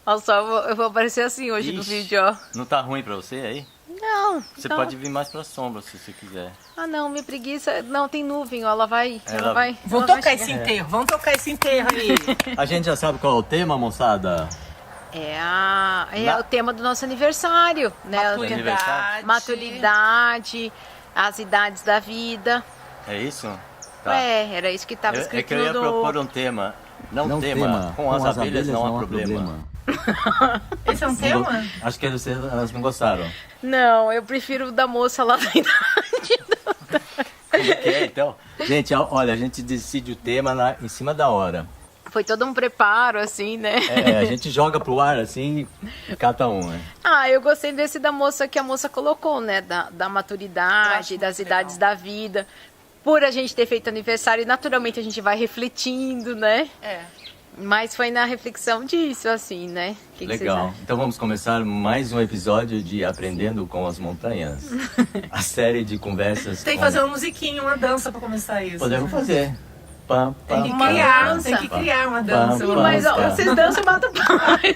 Olha só, eu vou aparecer assim hoje no vídeo, ó. Não tá ruim pra você aí? Não. Você não. pode vir mais pra sombra se você quiser. Ah, não, minha preguiça... Não, tem nuvem, ó, ela vai... Vamos tocar esse enterro, vamos tocar esse enterro aí. A gente já sabe qual é o tema, moçada? É o tema do nosso aniversário, né? Maturidade. Maturidade, as idades da vida. É isso? Tá. Era isso que estava escrito É que eu ia propor um tema. Não tema, com as abelhas não há problema. Esse é um tema? Acho que elas não gostaram. Não, eu prefiro o da moça lá da idade. Como que é, então? Gente, olha, a gente decide o tema em cima da hora. Foi todo um preparo, assim, né? A gente joga pro ar, assim, cada um, né? Eu gostei desse da moça que a moça colocou, né? Da maturidade, das idades da vida. Por a gente ter feito aniversário, naturalmente a gente vai refletindo, né? Mas foi na reflexão disso, assim, né? Que legal. Então vamos começar mais um episódio de Aprendendo com as Montanhas. A série de conversas. Tem que fazer uma musiquinha, uma dança pra começar isso. Podemos fazer. Tem que criar uma dança. Mas vocês dançam e matam pai.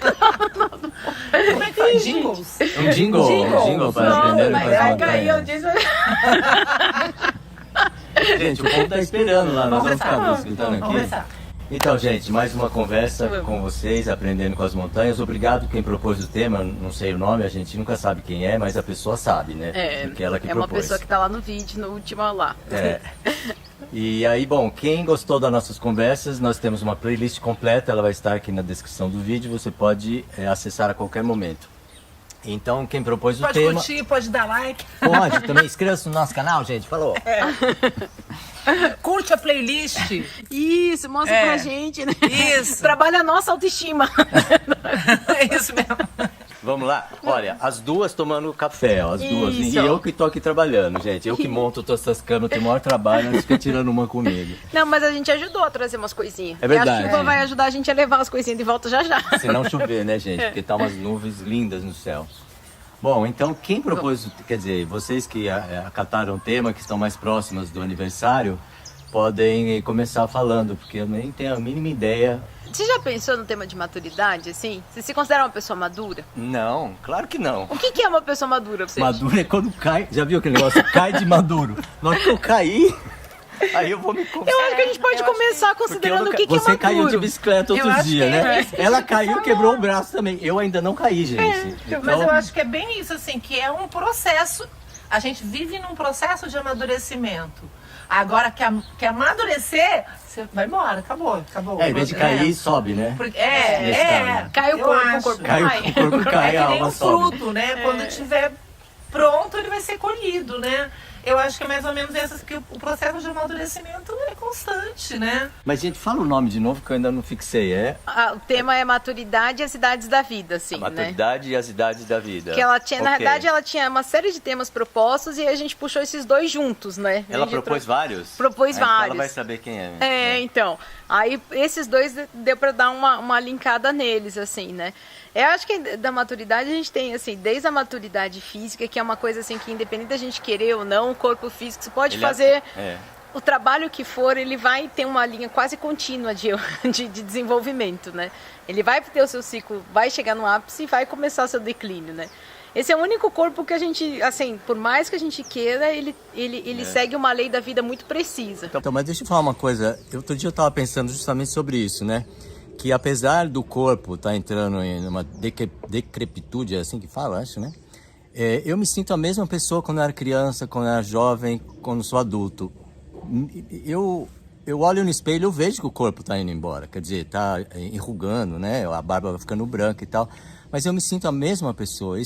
Como é que faz? Jingles? Um jingle para aprender com as montanhas. Gente, o povo tá esperando lá, nós vamos ficar escutando aqui. Então, gente, mais uma conversa com vocês, Aprendendo com as Montanhas. Obrigado quem propôs o tema, não sei o nome, a gente nunca sabe quem é, mas a pessoa sabe, né? Porque ela que propôs. Uma pessoa que tá lá no vídeo, no último lá. E aí, bom, quem gostou das nossas conversas, nós temos uma playlist completa, ela vai estar aqui na descrição do vídeo, você pode acessar a qualquer momento. Então, quem propôs o tema... Pode curtir, pode dar like. Pode, também inscreva-se no nosso canal, gente, falou. Curte a playlist. Isso, mostra pra gente, né? Isso. Trabalha a nossa autoestima. É isso mesmo. Vamos lá? Olha, as duas tomando café, ó, as duas. Isso. E eu que tô aqui trabalhando, gente. Eu que monto todas essas camas, tenho o maior trabalho, elas ficam tirando uma comigo. Não, mas a gente ajudou a trazer umas coisinhas. É verdade. E a chuva vai ajudar a gente a levar as coisinhas de volta já já. Se não chover, né, gente? Porque tá umas nuvens lindas no céu. Bom, então quem propôs, quer dizer, vocês que acataram o tema, que estão mais próximas do aniversário, podem começar falando, porque eu nem tenho a mínima ideia. Você já pensou no tema de maturidade, assim? Você se considera uma pessoa madura? Não, claro que não. O que é uma pessoa madura pra você? Madura é quando cai, já viu aquele negócio? Cai de maduro. Na hora que eu caí, aí eu vou me Eu acho que a gente pode começar considerando o que é maduro. Você caiu de bicicleta outro dia, né? Ela caiu, quebrou o braço também. Eu ainda não caí, gente. Mas eu acho que é bem isso, assim, que é um processo. A gente vive num processo de amadurecimento. Agora, que amadurecer, você vai embora, acabou. Em vez de cair, sobe, né? Cai o corpo cai. O corpo cai, a que nem alma um sobe. fruto, né? Quando estiver pronto, ele vai ser colhido, né? Eu acho que é mais ou menos essa, que o processo de amadurecimento é constante, né? Mas, gente, fala o nome de novo que eu ainda não fixei, O tema é maturidade e as idades da vida, assim, A maturidade e as idades da vida. Que ela tinha, na verdade, ela tinha uma série de temas propostos e a gente puxou esses dois juntos, né? Ela propôs vários? Propôs vários. Então ela vai saber quem é. Então. Aí esses dois deu pra dar uma linkada neles, assim, né? Eu acho que da maturidade a gente tem, assim, desde a maturidade física, que é uma coisa, assim, que independente da gente querer ou não, o corpo físico, você pode fazer o trabalho que for, ele vai ter uma linha quase contínua de desenvolvimento, né? Ele vai ter o seu ciclo, vai chegar no ápice e vai começar o seu declínio, né? Esse é o único corpo que a gente, assim, por mais que a gente queira, ele segue uma lei da vida muito precisa. Então, mas deixa eu falar uma coisa. Outro dia eu estava pensando justamente sobre isso, né? Que apesar do corpo estar entrando em uma decrepitude, é assim que fala, acho, né? Eu me sinto a mesma pessoa quando eu era criança, quando eu era jovem, quando sou adulto. Eu olho no espelho e eu vejo que o corpo está indo embora. Quer dizer, está enrugando, né? A barba vai ficando branca e tal. Mas eu me sinto a mesma pessoa.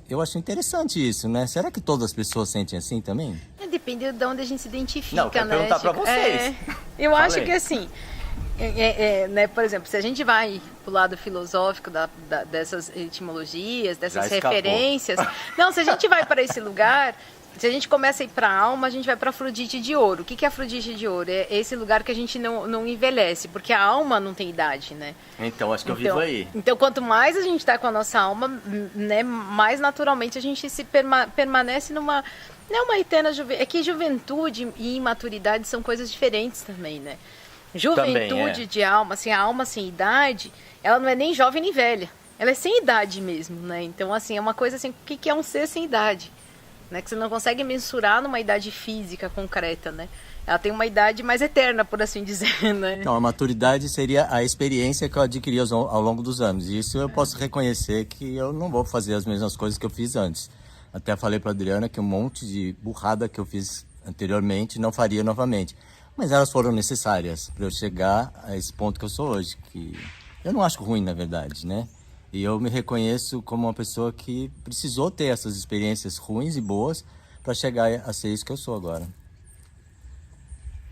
Eu acho interessante isso, né? Será que todas as pessoas sentem assim também? Depende de onde a gente se identifica, não, quero perguntar para vocês. Eu acho que assim... né, por exemplo, se a gente vai pro lado filosófico dessas etimologias, dessas referências, não, se a gente vai para esse lugar, se a gente começa a ir para a alma, a gente vai para Afrodite de Ouro. O que é Afrodite de Ouro? É esse lugar que a gente não envelhece, porque a alma não tem idade, né? Então, acho que eu vivo aí. Então, quanto mais a gente está com a nossa alma, né, mais naturalmente a gente permanece numa... Não é uma eterna juventude, é que juventude e imaturidade são coisas diferentes também, né? Juventude de alma, assim, a alma sem idade, ela não é nem jovem nem velha. ela é sem idade mesmo, né? Então, assim, é uma coisa assim, o que é um ser sem idade? Né? Que você não consegue mensurar numa idade física concreta, né? Ela tem uma idade mais eterna, por assim dizer, né? Então, a maturidade seria a experiência que eu adquiri ao longo dos anos. E isso eu posso reconhecer que eu não vou fazer as mesmas coisas que eu fiz antes. Até falei para a Adriana que um monte de burrada que eu fiz anteriormente não faria novamente. Mas elas foram necessárias para eu chegar a esse ponto que eu sou hoje, que eu não acho ruim, na verdade, né? E eu me reconheço como uma pessoa que precisou ter essas experiências ruins e boas para chegar a ser isso que eu sou agora.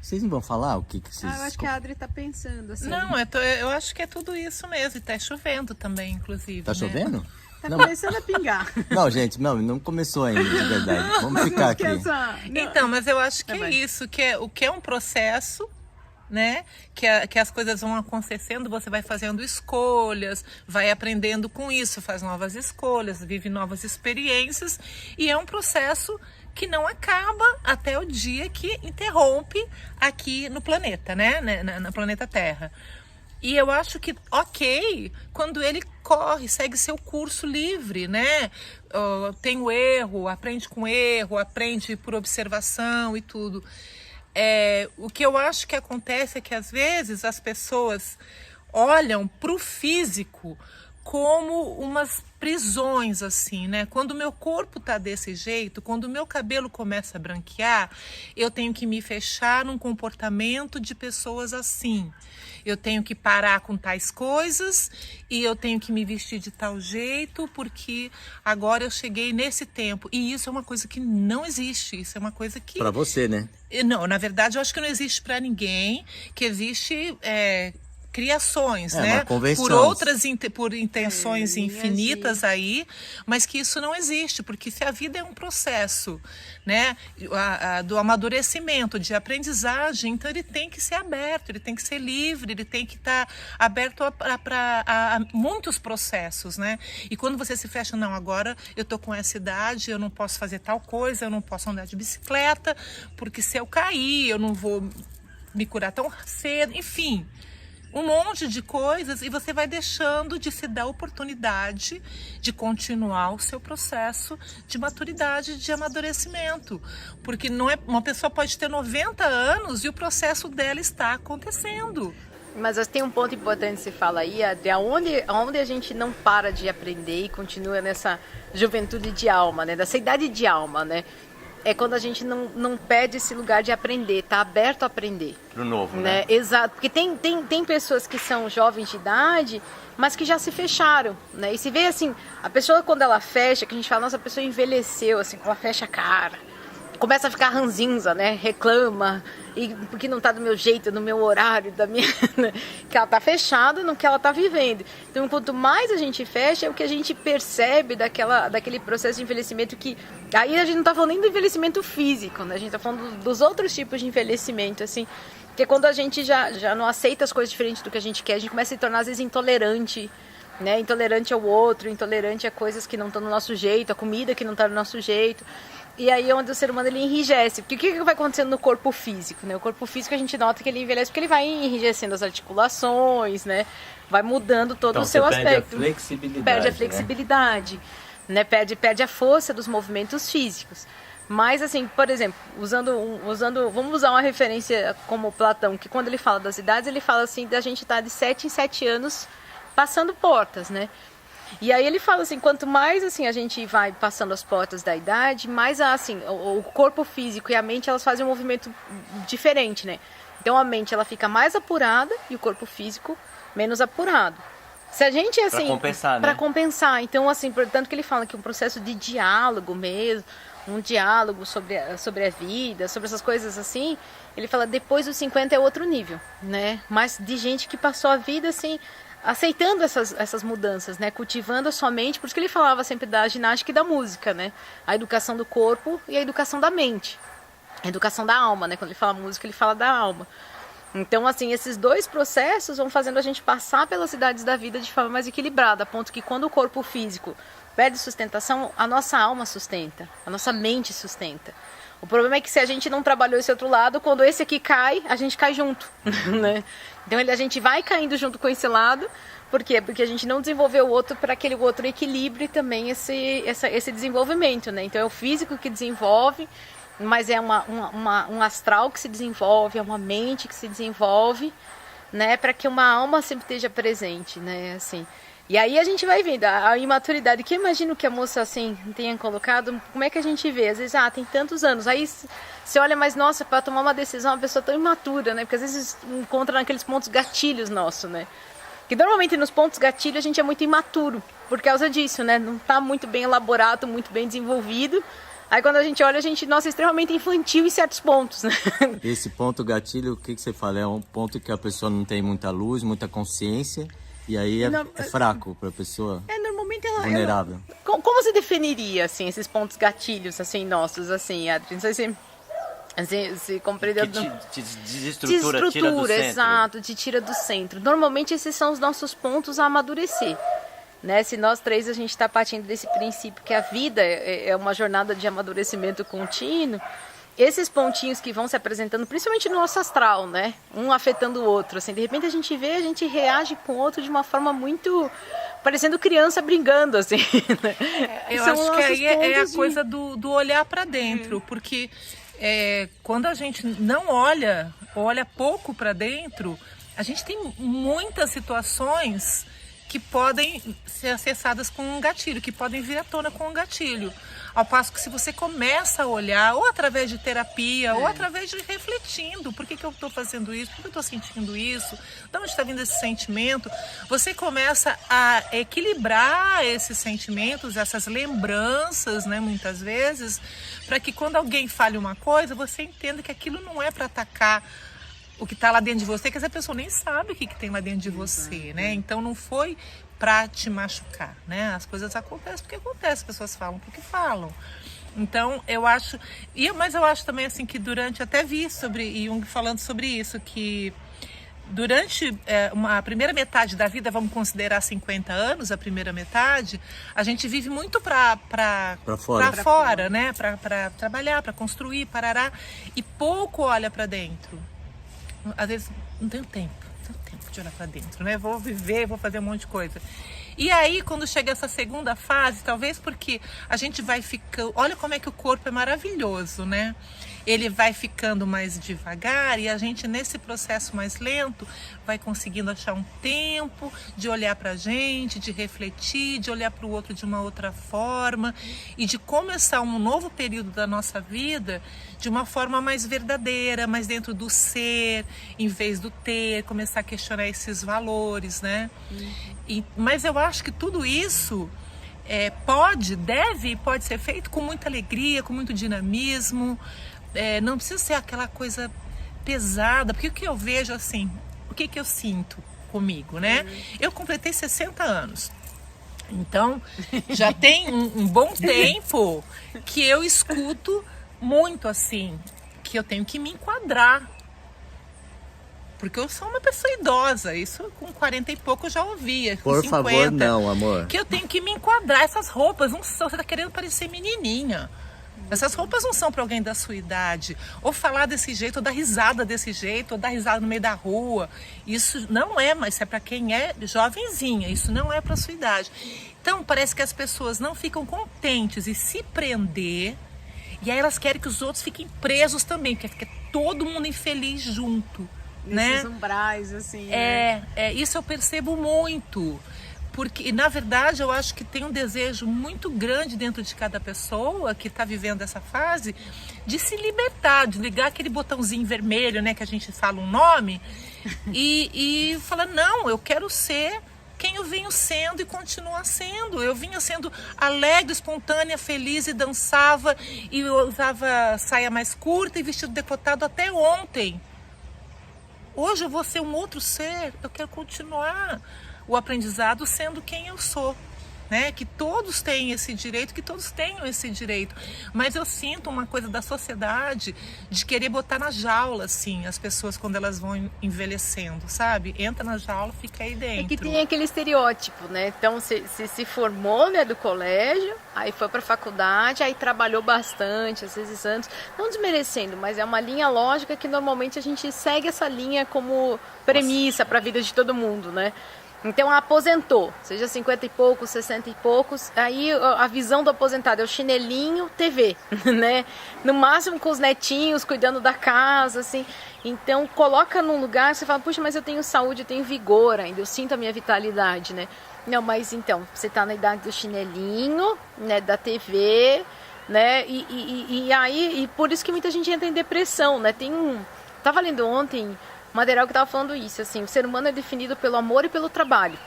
Vocês não vão falar o que vocês... eu acho que a Adri tá pensando, assim. Não, eu acho que é tudo isso mesmo. E tá chovendo também, inclusive. Tá né? chovendo? Tá começando a pingar. Não, gente, não começou ainda, de verdade. Vamos ficar aqui. Então, mas eu acho que é bem. isso, o que é um processo, né? Que as coisas vão acontecendo, você vai fazendo escolhas, vai aprendendo com isso, faz novas escolhas, vive novas experiências, e é um processo que não acaba até o dia que interrompe aqui no planeta, né? No planeta Terra. E eu acho que ok quando ele corre, segue seu curso livre, né? Tem o erro, aprende com erro, aprende por observação e tudo. O que eu acho que acontece é que às vezes as pessoas olham para o físico como umas prisões, assim, né? Quando o meu corpo tá desse jeito, quando o meu cabelo começa a branquear, eu tenho que me fechar num comportamento de pessoas assim. Eu tenho que parar com tais coisas e eu tenho que me vestir de tal jeito porque agora eu cheguei nesse tempo. E isso é uma coisa que não existe. Isso é uma coisa que... Para você, né? Não, na verdade, eu acho que não existe para ninguém, que existe... criações, né? Por intenções infinitas aí, mas que isso não existe, porque se a vida é um processo, né, do amadurecimento, de aprendizagem, então ele tem que ser aberto, ele tem que ser livre, ele tem que estar aberto a muitos processos, né? E quando você se fecha, não, agora eu tô com essa idade, eu não posso fazer tal coisa, eu não posso andar de bicicleta, porque se eu cair, eu não vou me curar tão cedo, enfim... um monte de coisas, e você vai deixando de se dar oportunidade de continuar o seu processo de maturidade, de amadurecimento. Porque não é, uma pessoa pode ter 90 anos e o processo dela está acontecendo. Mas tem um ponto importante que você fala aí, Adri, aonde a gente não para de aprender e continua nessa juventude de alma, né? Dessa idade de alma, né? É quando a gente não perde esse lugar de aprender, tá aberto a aprender. Pro novo, né? Exato, porque tem pessoas que são jovens de idade, mas que já se fecharam, né? E se vê assim, a pessoa quando ela fecha, que a gente fala, nossa, a pessoa envelheceu, assim, ela fecha a cara, começa a ficar ranzinza, né? Reclama, e porque não tá do meu jeito, no meu horário, da minha... que ela tá fechada no que ela tá vivendo. Então, quanto mais a gente fecha, é o que a gente percebe daquele processo de envelhecimento que... Aí a gente não tá falando nem do envelhecimento físico, né? A gente tá falando dos outros tipos de envelhecimento, assim. Porque quando a gente já não aceita as coisas diferentes do que a gente quer, a gente começa a se tornar, às vezes, intolerante, né? Intolerante ao outro, intolerante a coisas que não estão no nosso jeito, a comida que não tá no nosso jeito. E aí é onde o ser humano ele enrijece. Porque o que vai acontecendo no corpo físico, né? O corpo físico a gente nota que ele envelhece porque ele vai enrijecendo as articulações, né? Vai mudando todo o seu aspecto. Perde a flexibilidade. Perde a flexibilidade, né? Perde a força dos movimentos físicos. Mas assim, por exemplo, vamos usar uma referência como Platão, que quando ele fala das idades, ele fala assim, da gente estar de 7 em 7 anos passando portas, né? E aí ele fala assim, quanto mais assim a gente vai passando as portas da idade, mais assim, o corpo físico e a mente, elas fazem um movimento diferente, né? Então a mente ela fica mais apurada e o corpo físico menos apurado. Se a gente assim, para compensar, né? Para compensar. Então assim, portanto que ele fala que um processo de diálogo mesmo, um diálogo sobre a vida, sobre essas coisas assim, ele fala depois dos 50 é outro nível, né? Mas de gente que passou a vida assim, aceitando essas mudanças, né? Cultivando a sua mente, por isso que ele falava sempre da ginástica e da música, né? A educação do corpo e a educação da mente. A educação da alma, né? Quando ele fala música, ele fala da alma. Então, assim, esses dois processos vão fazendo a gente passar pelas idades da vida de forma mais equilibrada, a ponto que quando o corpo físico perde sustentação, a nossa alma sustenta, a nossa mente sustenta. O problema é que se a gente não trabalhou esse outro lado, quando esse aqui cai, a gente cai junto, né? Então a gente vai caindo junto com esse lado. Por quê? Porque a gente não desenvolveu o outro para aquele outro equilíbrio também esse desenvolvimento, né? Então é o físico que desenvolve, mas é um astral que se desenvolve, é uma mente que se desenvolve, né? Para que uma alma sempre esteja presente, né? Assim. E aí a gente vai vendo a imaturidade, que eu imagino que a moça assim tenha colocado, como é que a gente vê? Às vezes, tem tantos anos, aí você olha, mas nossa, para tomar uma decisão, uma pessoa tão imatura, né? Porque às vezes encontra naqueles pontos gatilhos nossos, né? Que normalmente nos pontos gatilho a gente é muito imaturo, por causa disso, né? Não está muito bem elaborado, muito bem desenvolvido. Aí quando a gente olha, nossa, é extremamente infantil em certos pontos, né? Esse ponto gatilho, o que você fala? É um ponto que a pessoa não tem muita luz, muita consciência, e aí é fraco para a pessoa, normalmente vulnerável. Como você definiria, assim, esses pontos gatilhos, assim, nossos, assim, Adri? Não sei se compreendeu. Que desestrutura, tira do centro. Exato, te tira do centro. Normalmente esses são os nossos pontos a amadurecer. Né? Se nós três a gente está partindo desse princípio que a vida é uma jornada de amadurecimento contínuo, esses pontinhos que vão se apresentando, principalmente no nosso astral, né? Um afetando o outro. Assim, de repente a gente vê, a gente reage com o outro de uma forma muito... parecendo criança brincando, assim. Né? Eu acho que aí é a coisa do olhar para dentro, porque... quando a gente não olha pouco para dentro, a gente tem muitas situações que podem ser acessadas com um gatilho, que podem vir à tona com um gatilho. Ao passo que se você começa a olhar, ou através de terapia, ou através de refletindo, por que eu estou fazendo isso, por que eu estou sentindo isso, de onde está vindo esse sentimento, você começa a equilibrar esses sentimentos, essas lembranças, né, muitas vezes, para que quando alguém fale uma coisa, você entenda que aquilo não é para atacar o que está lá dentro de você, que essa pessoa nem sabe o que tem lá dentro de você, né? Então não foi para te machucar, né? As coisas acontecem porque acontecem, as pessoas falam porque falam. Então eu acho, mas eu acho também assim que durante, até vi sobre Jung falando sobre isso, que durante a primeira metade da vida, vamos considerar 50 anos, a primeira metade, a gente vive muito para fora, né? Para trabalhar, para construir, parará, e pouco olha para dentro. Às vezes não tenho tempo de olhar para dentro, né? Vou viver, vou fazer um monte de coisa. E aí, quando chega essa segunda fase, talvez porque a gente vai ficando... Olha como é que o corpo é maravilhoso, né? Ele vai ficando mais devagar e a gente, nesse processo mais lento, vai conseguindo achar um tempo de olhar para a gente, de refletir, de olhar para o outro de uma outra forma e de começar um novo período da nossa vida de uma forma mais verdadeira, mais dentro do ser, em vez do ter, começar a questionar esses valores, né? Mas eu acho que tudo isso pode ser feito com muita alegria, com muito dinamismo. Não precisa ser aquela coisa pesada, porque o que eu vejo assim, o que eu sinto comigo, né? Eu completei 60 anos, então já tem um bom tempo que eu escuto muito assim, que eu tenho que me enquadrar, porque eu sou uma pessoa idosa, isso com 40 e pouco eu já ouvia, com Por 50. favor, não, amor. Que eu tenho que me enquadrar, essas roupas não são, você tá querendo parecer menininha. Essas roupas não são para alguém da sua idade. Ou falar desse jeito, ou dar risada desse jeito, ou dar risada no meio da rua. Isso não é, mas é para quem é jovenzinha. Isso não é para sua idade. Então, parece que as pessoas não ficam contentes em se prender. E aí elas querem que os outros fiquem presos também. Porque fica todo mundo infeliz junto. Nesses umbrais, assim. Isso eu percebo muito. Porque, na verdade, eu acho que tem um desejo muito grande dentro de cada pessoa que está vivendo essa fase de se libertar, de ligar aquele botãozinho vermelho, né, que a gente fala um nome, e falar, não, eu quero ser quem eu venho sendo e continuar sendo. Eu vinha sendo alegre, espontânea, feliz e dançava, e eu usava saia mais curta e vestido decotado até ontem. Hoje eu vou ser um outro ser, eu quero continuar o aprendizado sendo quem eu sou, né? Que todos têm esse direito, que todos tenham esse direito. Mas eu sinto uma coisa da sociedade de querer botar na jaula, assim, as pessoas quando elas vão envelhecendo, sabe? Entra na jaula, fica aí dentro. É que tem aquele estereótipo, né? Então, se formou, né, do colégio, aí foi pra faculdade, aí trabalhou bastante, às vezes anos, não desmerecendo, mas é uma linha lógica que normalmente a gente segue essa linha como premissa para a vida de todo mundo, né? Então, aposentou, seja 50 e poucos, 60 e poucos, aí a visão do aposentado é o chinelinho, TV, né? No máximo com os netinhos, cuidando da casa, assim. Então, coloca num lugar, você fala, puxa, mas eu tenho saúde, eu tenho vigor ainda, eu sinto a minha vitalidade, né? Não, mas então, você tá na idade do chinelinho, né, da TV, né? E por isso que muita gente entra em depressão, né? Tava lendo ontem material que estava falando isso, assim, o ser humano é definido pelo amor e pelo trabalho.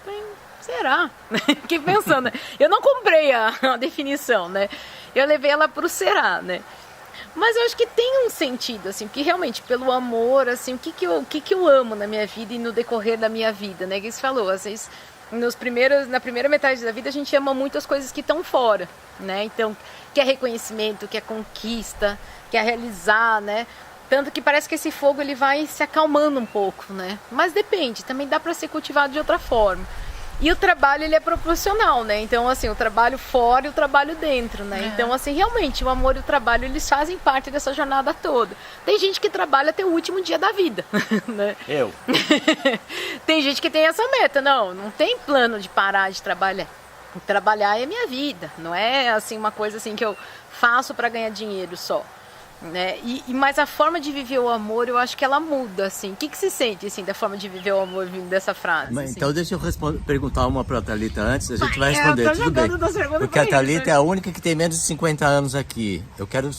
Bem, será? Fiquei pensando, né? Eu não comprei a definição, né? Eu levei ela pro será, né? Mas eu acho que tem um sentido, assim, porque realmente, pelo amor, assim, o que eu amo na minha vida e no decorrer da minha vida, né? Que você falou, às vezes, na primeira metade da vida, a gente ama muito as coisas que estão fora, né? Então, quer reconhecimento, quer conquista, quer realizar, né? Tanto que parece que esse fogo ele vai se acalmando um pouco, né? Mas depende, também dá para ser cultivado de outra forma. E o trabalho ele é proporcional, né? Então, assim, o trabalho fora e o trabalho dentro, né? É. Então, assim, realmente, o amor e o trabalho, eles fazem parte dessa jornada toda. Tem gente que trabalha até o último dia da vida, né? Eu. Tem gente que tem essa meta, não tem plano de parar de trabalhar. Trabalhar é minha vida, não é, assim, uma coisa assim que eu faço para ganhar dinheiro só. Né? Mas a forma de viver o amor, eu acho que ela muda, assim. O que se sente, assim, da forma de viver o amor vindo dessa frase? Mas, assim? Então deixa eu perguntar uma para a Thalita antes, a gente vai responder, tudo bem. Porque a Thalita isso, é a única que tem menos de 50 anos aqui. Eu quero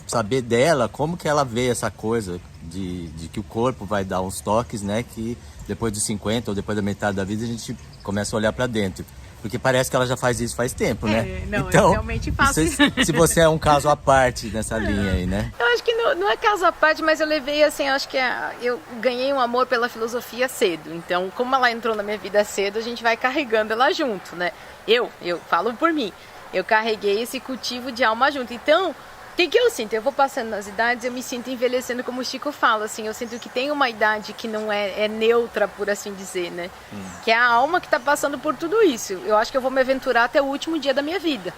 saber dela como que ela vê essa coisa de que o corpo vai dar uns toques, né? Que depois dos 50 ou depois da metade da vida a gente começa a olhar para dentro. Porque parece que ela já faz isso faz tempo, né? Não, então, eu realmente faço isso. Se você é um caso à parte nessa linha aí, né? Eu acho que não é caso à parte, mas eu levei assim, acho que eu ganhei um amor pela filosofia cedo. Então, como ela entrou na minha vida cedo, a gente vai carregando ela junto, né? Eu falo por mim, eu carreguei esse cultivo de alma junto. Então, o que eu sinto? Eu vou passando nas idades, eu me sinto envelhecendo, como o Chico fala, assim, eu sinto que tem uma idade que não é neutra, por assim dizer, né? Que é a alma que está passando por tudo isso. Eu acho que eu vou me aventurar até o último dia da minha vida.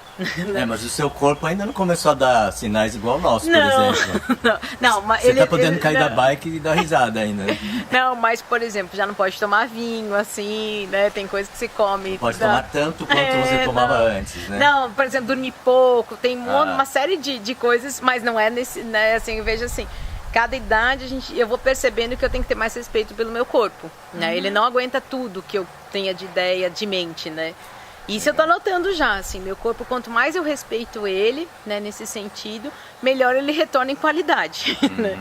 É, mas o seu corpo ainda não começou a dar sinais igual o nosso, por exemplo. Não, mas você tá podendo cair da bike e dar risada ainda, né? Não, mas, por exemplo, já não pode tomar vinho, assim, né? Tem coisa que você come. Não pode tomar tanto quanto você tomava antes, né? Não, por exemplo, dormir pouco, tem uma série de coisas, mas não é nesse, né, assim, eu vejo assim, cada idade eu vou percebendo que eu tenho que ter mais respeito pelo meu corpo, né? Ele não aguenta tudo que eu tenha de ideia, de mente, né? Isso eu tô notando já, assim, meu corpo, quanto mais eu respeito ele, né, nesse sentido, melhor ele retorna em qualidade, né?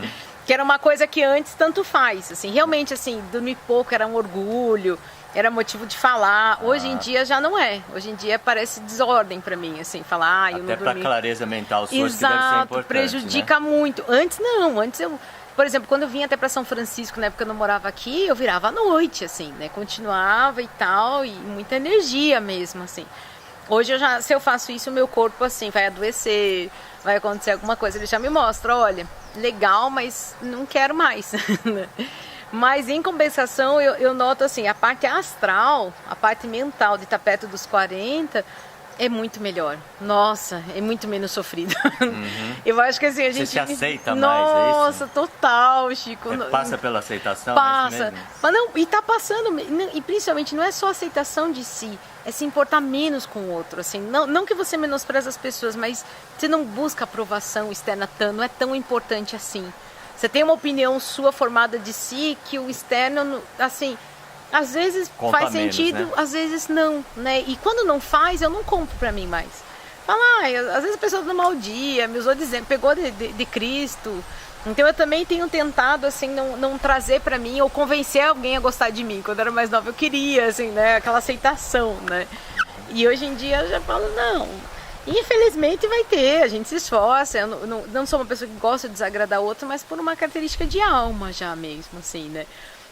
Que era uma coisa que antes tanto faz, assim, realmente, assim, dormir pouco era um orgulho, era motivo de falar. Hoje em dia já não é. Hoje em dia parece desordem pra mim, assim, falar, eu não dormi. Até pra clareza mental sua, exato, que deve ser importante, prejudica, né? muito. Antes não, antes eu, por exemplo, quando eu vinha até pra São Francisco, na época que eu não morava aqui, eu virava à noite, assim, né, continuava e tal, e muita energia mesmo, assim. Hoje se eu faço isso, o meu corpo, assim, vai adoecer, vai acontecer alguma coisa, ele já me mostra, olha, legal, mas não quero mais. Mas em compensação eu noto assim, a parte astral, a parte mental de estar perto dos 40 é muito melhor. Nossa, é muito menos sofrido. Eu acho que assim, a gente... Você se aceita mais, Nossa, é isso? total, Chico. Passa pela aceitação? Passa. É isso mesmo? Mas não, e tá passando, e principalmente não é só aceitação de si, é se importar menos com o outro, assim, não que você menospreze as pessoas, mas você não busca aprovação externa, não é tão importante assim. Você tem uma opinião sua formada de si que o externo, assim, às vezes conta faz menos, sentido, né? às vezes não, né? E quando não faz, eu não compro pra mim mais. Fala, às vezes a pessoa tá no mau dia, me usou dizendo, pegou de Cristo. Então eu também tenho tentado, assim, não trazer pra mim ou convencer alguém a gostar de mim. Quando eu era mais nova eu queria, assim, né? Aquela aceitação, né? E hoje em dia eu já falo, não... Infelizmente vai ter, a gente se esforça, eu não sou uma pessoa que gosta de desagradar outra, mas por uma característica de alma já mesmo, assim, né?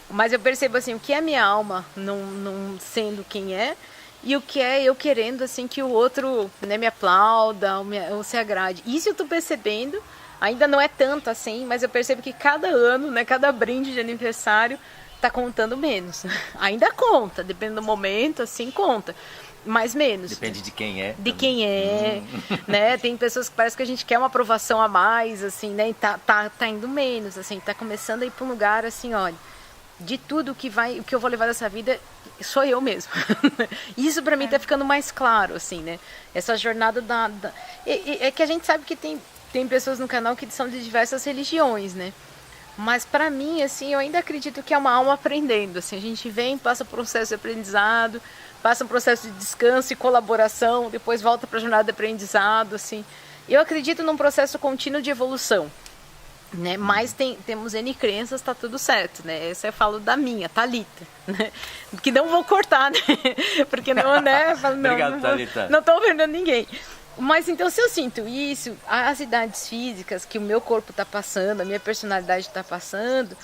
Mas eu percebo assim, o que é minha alma não sendo quem é, e o que é eu querendo, assim, que o outro, né, me aplauda ou se agrade. Isso eu tô percebendo, ainda não é tanto assim, mas eu percebo que cada ano, né, cada brinde de aniversário tá contando menos. Ainda conta, dependendo do momento, assim, conta. Mais menos. Depende de quem é. De quem é, né? Tem pessoas que parece que a gente quer uma aprovação a mais, assim, né? E tá indo menos, assim, tá começando a ir para um lugar, assim, olha, de tudo o que eu vou levar dessa vida sou eu mesmo. Isso para mim tá ficando mais claro, assim, né? Essa jornada é que a gente sabe que tem pessoas no canal que são de diversas religiões, né? Mas para mim, assim, eu ainda acredito que é uma alma aprendendo, assim, a gente vem, passa por um processo de aprendizado, passa um processo de descanso e colaboração, depois volta para a jornada de aprendizado, assim. Eu acredito num processo contínuo de evolução, né? Mas temos N crenças, tá tudo certo, né? Essa eu falo da minha, Thalita, né? Que não vou cortar, né? Porque não, né? Falo, não, Obrigado, Thalita. Não tô ofendendo ninguém. Mas então, se eu sinto isso, as idades físicas que o meu corpo está passando, a minha personalidade está passando,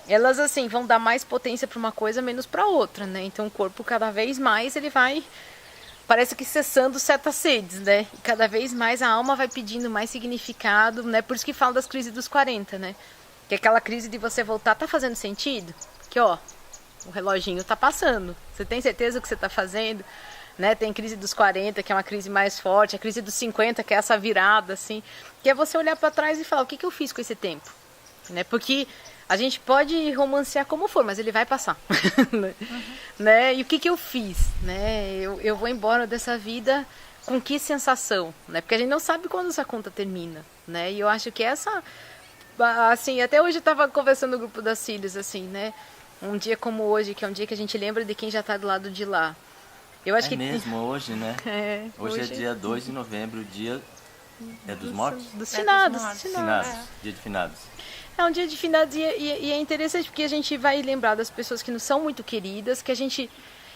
elas assim vão dar mais potência para uma coisa, menos para outra, né? Então o corpo cada vez mais ele vai, parece que cessando certas sedes, né? E cada vez mais a alma vai pedindo mais significado, né? Por isso que falo das crises dos 40, né? Que é aquela crise de você voltar, tá fazendo sentido? Que ó, o reloginho tá passando. Você tem certeza do que você tá fazendo? Né? Tem crise dos 40, que é uma crise mais forte, a crise dos 50, que é essa virada, assim, que é você olhar para trás e falar, o que eu fiz com esse tempo? Né? Porque a gente pode romancear como for, mas ele vai passar. Né? E o que eu fiz? Né? Eu vou embora dessa vida com que sensação? Né? Porque a gente não sabe quando essa conta termina. Né? E eu acho que essa, assim, até hoje eu estava conversando no grupo das Cílios, assim, né? Um dia como hoje, que é um dia que a gente lembra de quem já está do lado de lá. Eu acho mesmo, hoje, né? Hoje é dia 2 de novembro, dia dos mortos? Dos finados. Dia de finados. É um dia de finados e é interessante porque a gente vai lembrar das pessoas que não são muito queridas, que a gente...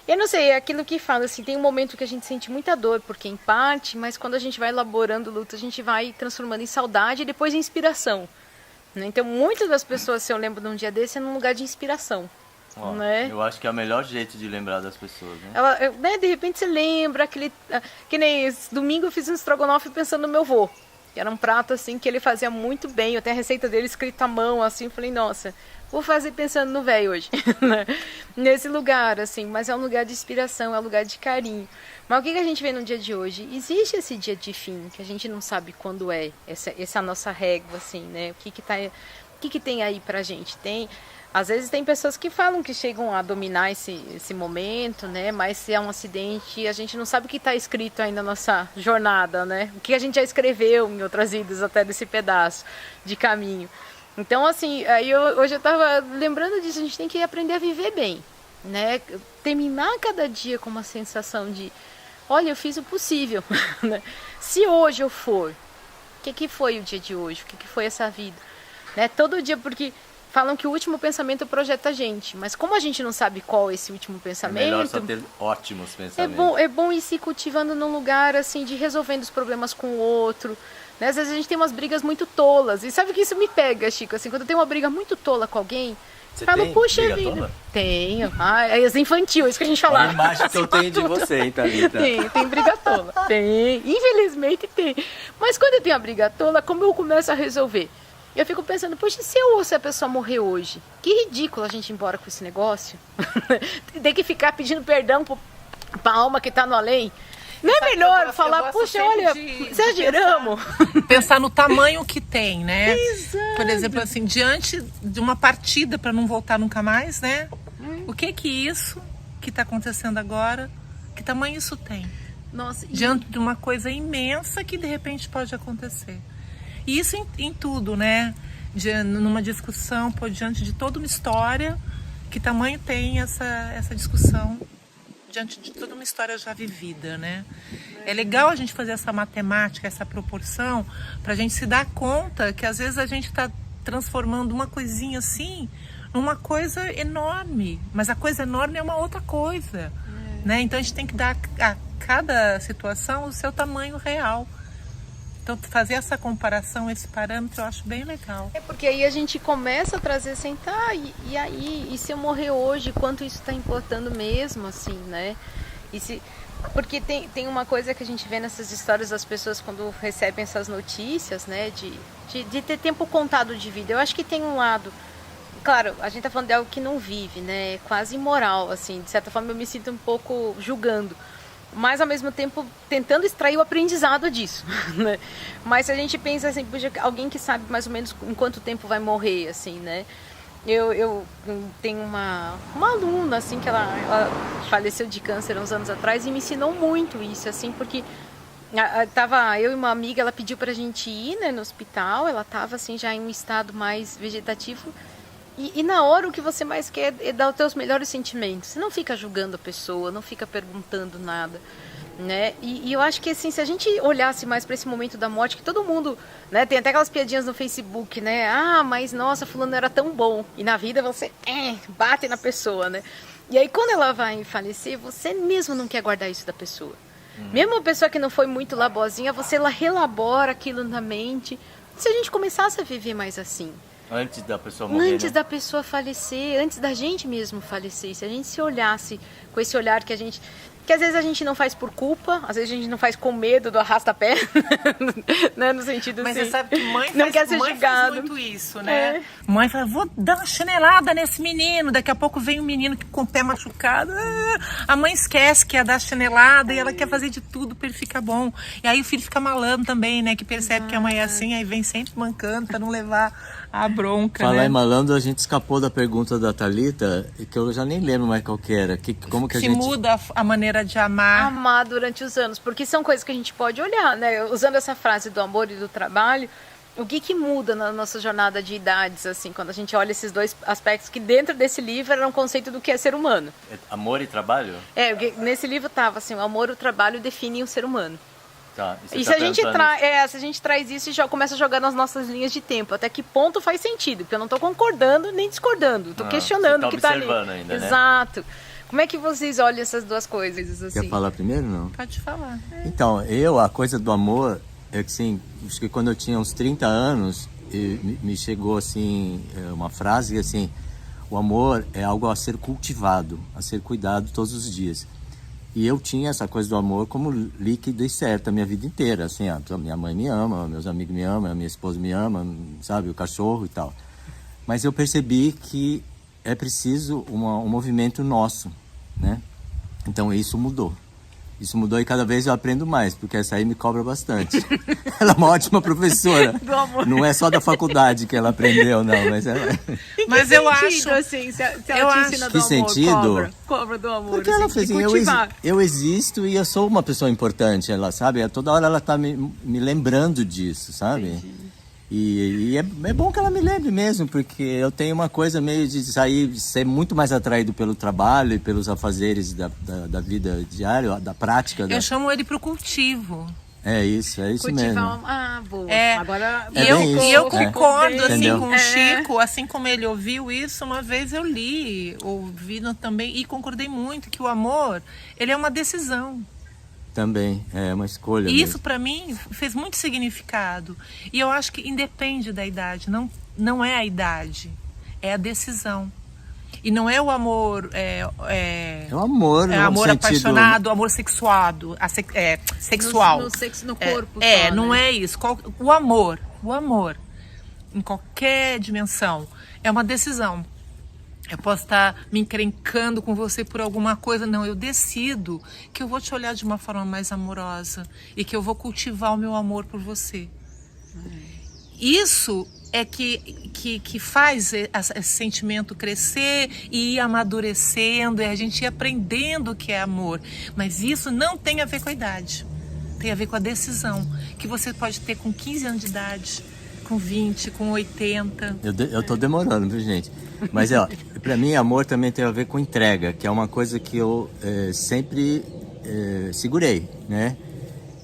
Eu não sei, é aquilo que fala, assim, tem um momento que a gente sente muita dor, porque em parte, mas quando a gente vai elaborando o luto, a gente vai transformando em saudade e depois em inspiração. Né? Então, muitas das pessoas, se eu lembro de um dia desse, é num lugar de inspiração. Ó, né? Eu acho que é o melhor jeito de lembrar das pessoas, né? Né, de repente você lembra aquele... Que nem esse domingo eu fiz um estrogonofe pensando no meu avô. Que era um prato assim que ele fazia muito bem. Eu tenho a receita dele escrita à mão, assim. Eu falei, nossa, vou fazer pensando no velho hoje. Nesse lugar, assim. Mas é um lugar de inspiração, é um lugar de carinho. Mas o que a gente vê no dia de hoje? Existe esse dia de fim, que a gente não sabe quando é. Essa é a nossa régua, assim, né? O que tem aí pra gente? Às vezes tem pessoas que falam que chegam a dominar esse momento, né? Mas se é um acidente, a gente não sabe o que está escrito aí na nossa jornada, né? O que a gente já escreveu em outras vidas até desse pedaço de caminho. Então, assim, aí hoje eu estava lembrando disso, a gente tem que aprender a viver bem, né? Terminar cada dia com uma sensação de, olha, eu fiz o possível. Né? Se hoje eu for, o que foi o dia de hoje? O que foi essa vida? Né? Todo dia, porque... Falam que o último pensamento projeta a gente, mas como a gente não sabe qual é esse último pensamento... É melhor só ter ótimos pensamentos. É bom ir se cultivando num lugar, assim, de resolvendo os problemas com o outro. Né? Às vezes a gente tem umas brigas muito tolas, e sabe que isso me pega, Chico? Assim, quando eu tenho uma briga muito tola com alguém, você falo, puxa briga vida. Tola? Tenho. É infantil, isso que a gente falava. É a imagem que eu tenho de você, hein, Thalita? Tem briga tola. Tem, infelizmente tem. Mas quando eu tenho a briga tola, como eu começo a resolver? Eu fico pensando, poxa, se a pessoa morrer hoje? Que ridículo a gente ir embora com esse negócio. Tem que ficar pedindo perdão pra alma que tá no além. Não é melhor falar, puxa, olha, exageramos. Pensar no tamanho que tem, né? Exato. Por exemplo, assim, diante de uma partida para não voltar nunca mais, né? O que isso que está acontecendo agora, que tamanho isso tem? Nossa, diante de uma coisa imensa que de repente pode acontecer. E isso em tudo, né? Numa discussão, diante de toda uma história, que tamanho tem essa discussão diante de toda uma história já vivida, né? É legal a gente fazer essa matemática, essa proporção, para a gente se dar conta que às vezes a gente está transformando uma coisinha assim numa coisa enorme, mas a coisa enorme é uma outra coisa, né? Então a gente tem que dar a cada situação o seu tamanho real. Então, fazer essa comparação, esse parâmetro, eu acho bem legal. É porque aí a gente começa a trazer, sentar, e aí? E se eu morrer hoje, quanto isso está importando mesmo, assim, né? Porque tem uma coisa que a gente vê nessas histórias das pessoas quando recebem essas notícias, né? De ter tempo contado de vida. Eu acho que tem um lado... Claro, a gente tá falando de algo que não vive, né? É quase imoral, assim. De certa forma eu me sinto um pouco julgando. Mas ao mesmo tempo tentando extrair o aprendizado disso, né? Mas se a gente pensa assim, puxa, alguém que sabe mais ou menos em quanto tempo vai morrer, assim, né? Eu tenho uma aluna, assim, que ela faleceu de câncer há uns anos atrás e me ensinou muito isso, assim, porque tava eu e uma amiga, ela pediu pra gente ir, né, no hospital, ela tava, assim, já em um estado mais vegetativo. E na hora o que você mais quer é dar os teus melhores sentimentos. Você não fica julgando a pessoa, não fica perguntando nada, né? E eu acho que assim, se a gente olhasse mais para esse momento da morte, que todo mundo, né, tem até aquelas piadinhas no Facebook, né? Ah, mas nossa, fulano era tão bom. E na vida você bate na pessoa, né? E aí quando ela vai falecer, você mesmo não quer guardar isso da pessoa. Mesmo uma pessoa que não foi muito lá boazinha, você relabora aquilo na mente. Se a gente começasse a viver mais assim, Antes da pessoa morrer, antes da pessoa falecer, antes da gente mesmo falecer, se a gente se olhasse com esse olhar que às vezes a gente não faz por culpa, às vezes a gente não faz com medo do arrasta-pé, né, no sentido Mas assim, você sabe que não quer ser mãe julgado. faz muito isso, né? Mãe fala, vou dar uma chinelada nesse menino, daqui a pouco vem um menino com o pé machucado. A mãe esquece que ia dar chinelada e ela quer fazer de tudo para ele ficar bom. E aí o filho fica malandro também, né? Que percebe que a mãe é assim, aí vem sempre mancando para não levar a bronca, Falar né? em malandro, a gente escapou da pergunta da Thalita, que eu já nem lembro mais qual que era. Como que a Se gente... muda a maneira de amar. Amar durante os anos, porque são coisas que a gente pode olhar, né? Usando essa frase do amor e do trabalho, o que muda na nossa jornada de idades, assim, quando a gente olha esses dois aspectos que dentro desse livro era um conceito do que é ser humano. Amor e trabalho? Porque nesse livro tava assim, o amor e o trabalho definem o ser humano. Tá. E se a gente traz isso e já começa a jogar nas nossas linhas de tempo, até que ponto faz sentido? Porque eu não estou concordando nem discordando, estou questionando o que está ali. Ainda, Exato. Né? Como é que vocês olham essas duas coisas? Assim? Quer falar primeiro, não? Pode falar. Então, a coisa do amor, é que assim, acho que quando eu tinha uns 30 anos, me chegou assim, uma frase assim, o amor é algo a ser cultivado, a ser cuidado todos os dias. E eu tinha essa coisa do amor como líquido e certo a minha vida inteira, assim, minha mãe me ama, meus amigos me amam, minha esposa me ama, sabe, o cachorro e tal. Mas eu percebi que é preciso um movimento nosso, né? Então isso mudou. Isso mudou e cada vez eu aprendo mais, porque essa aí me cobra bastante. Ela é uma ótima professora. Do amor. Não é só da faculdade que ela aprendeu, não, mas ela... Mas eu acho... assim, se ela te ensina do que amor, sentido? cobra do amor. Porque assim, ela fez assim, eu existo e eu sou uma pessoa importante, ela sabe? Toda hora ela tá me lembrando disso, sabe? Entendi. E é bom que ela me lembre mesmo, porque eu tenho uma coisa meio de ser muito mais atraído pelo trabalho e pelos afazeres da vida diária, da prática. Eu chamo ele pro cultivo. É isso Cultivar mesmo. Boa. Agora, É bem isso. eu concordo assim, Entendeu? com o Chico, assim como ele ouviu isso, uma vez eu ouvi também e concordei muito que o amor, ele é uma decisão. Também, é uma escolha. E isso mesmo. para mim fez muito significado. E eu acho que independe da idade, não é a idade, é a decisão. E não é o amor... É o amor, é amor sentido... apaixonado, amor sexuado, sexual. No corpo. Não é isso. O amor, em qualquer dimensão, é uma decisão. Eu posso estar me encrencando com você por alguma coisa. Não, eu decido que eu vou te olhar de uma forma mais amorosa e que eu vou cultivar o meu amor por você. Isso é que faz esse sentimento crescer e ir amadurecendo, e a gente ir aprendendo o que é amor. Mas isso não tem a ver com a idade. Tem a ver com a decisão que você pode ter com 15 anos de idade, com 20, com 80. Eu tô demorando, viu, gente? Mas, pra mim, amor também tem a ver com entrega, que é uma coisa que eu sempre segurei, né?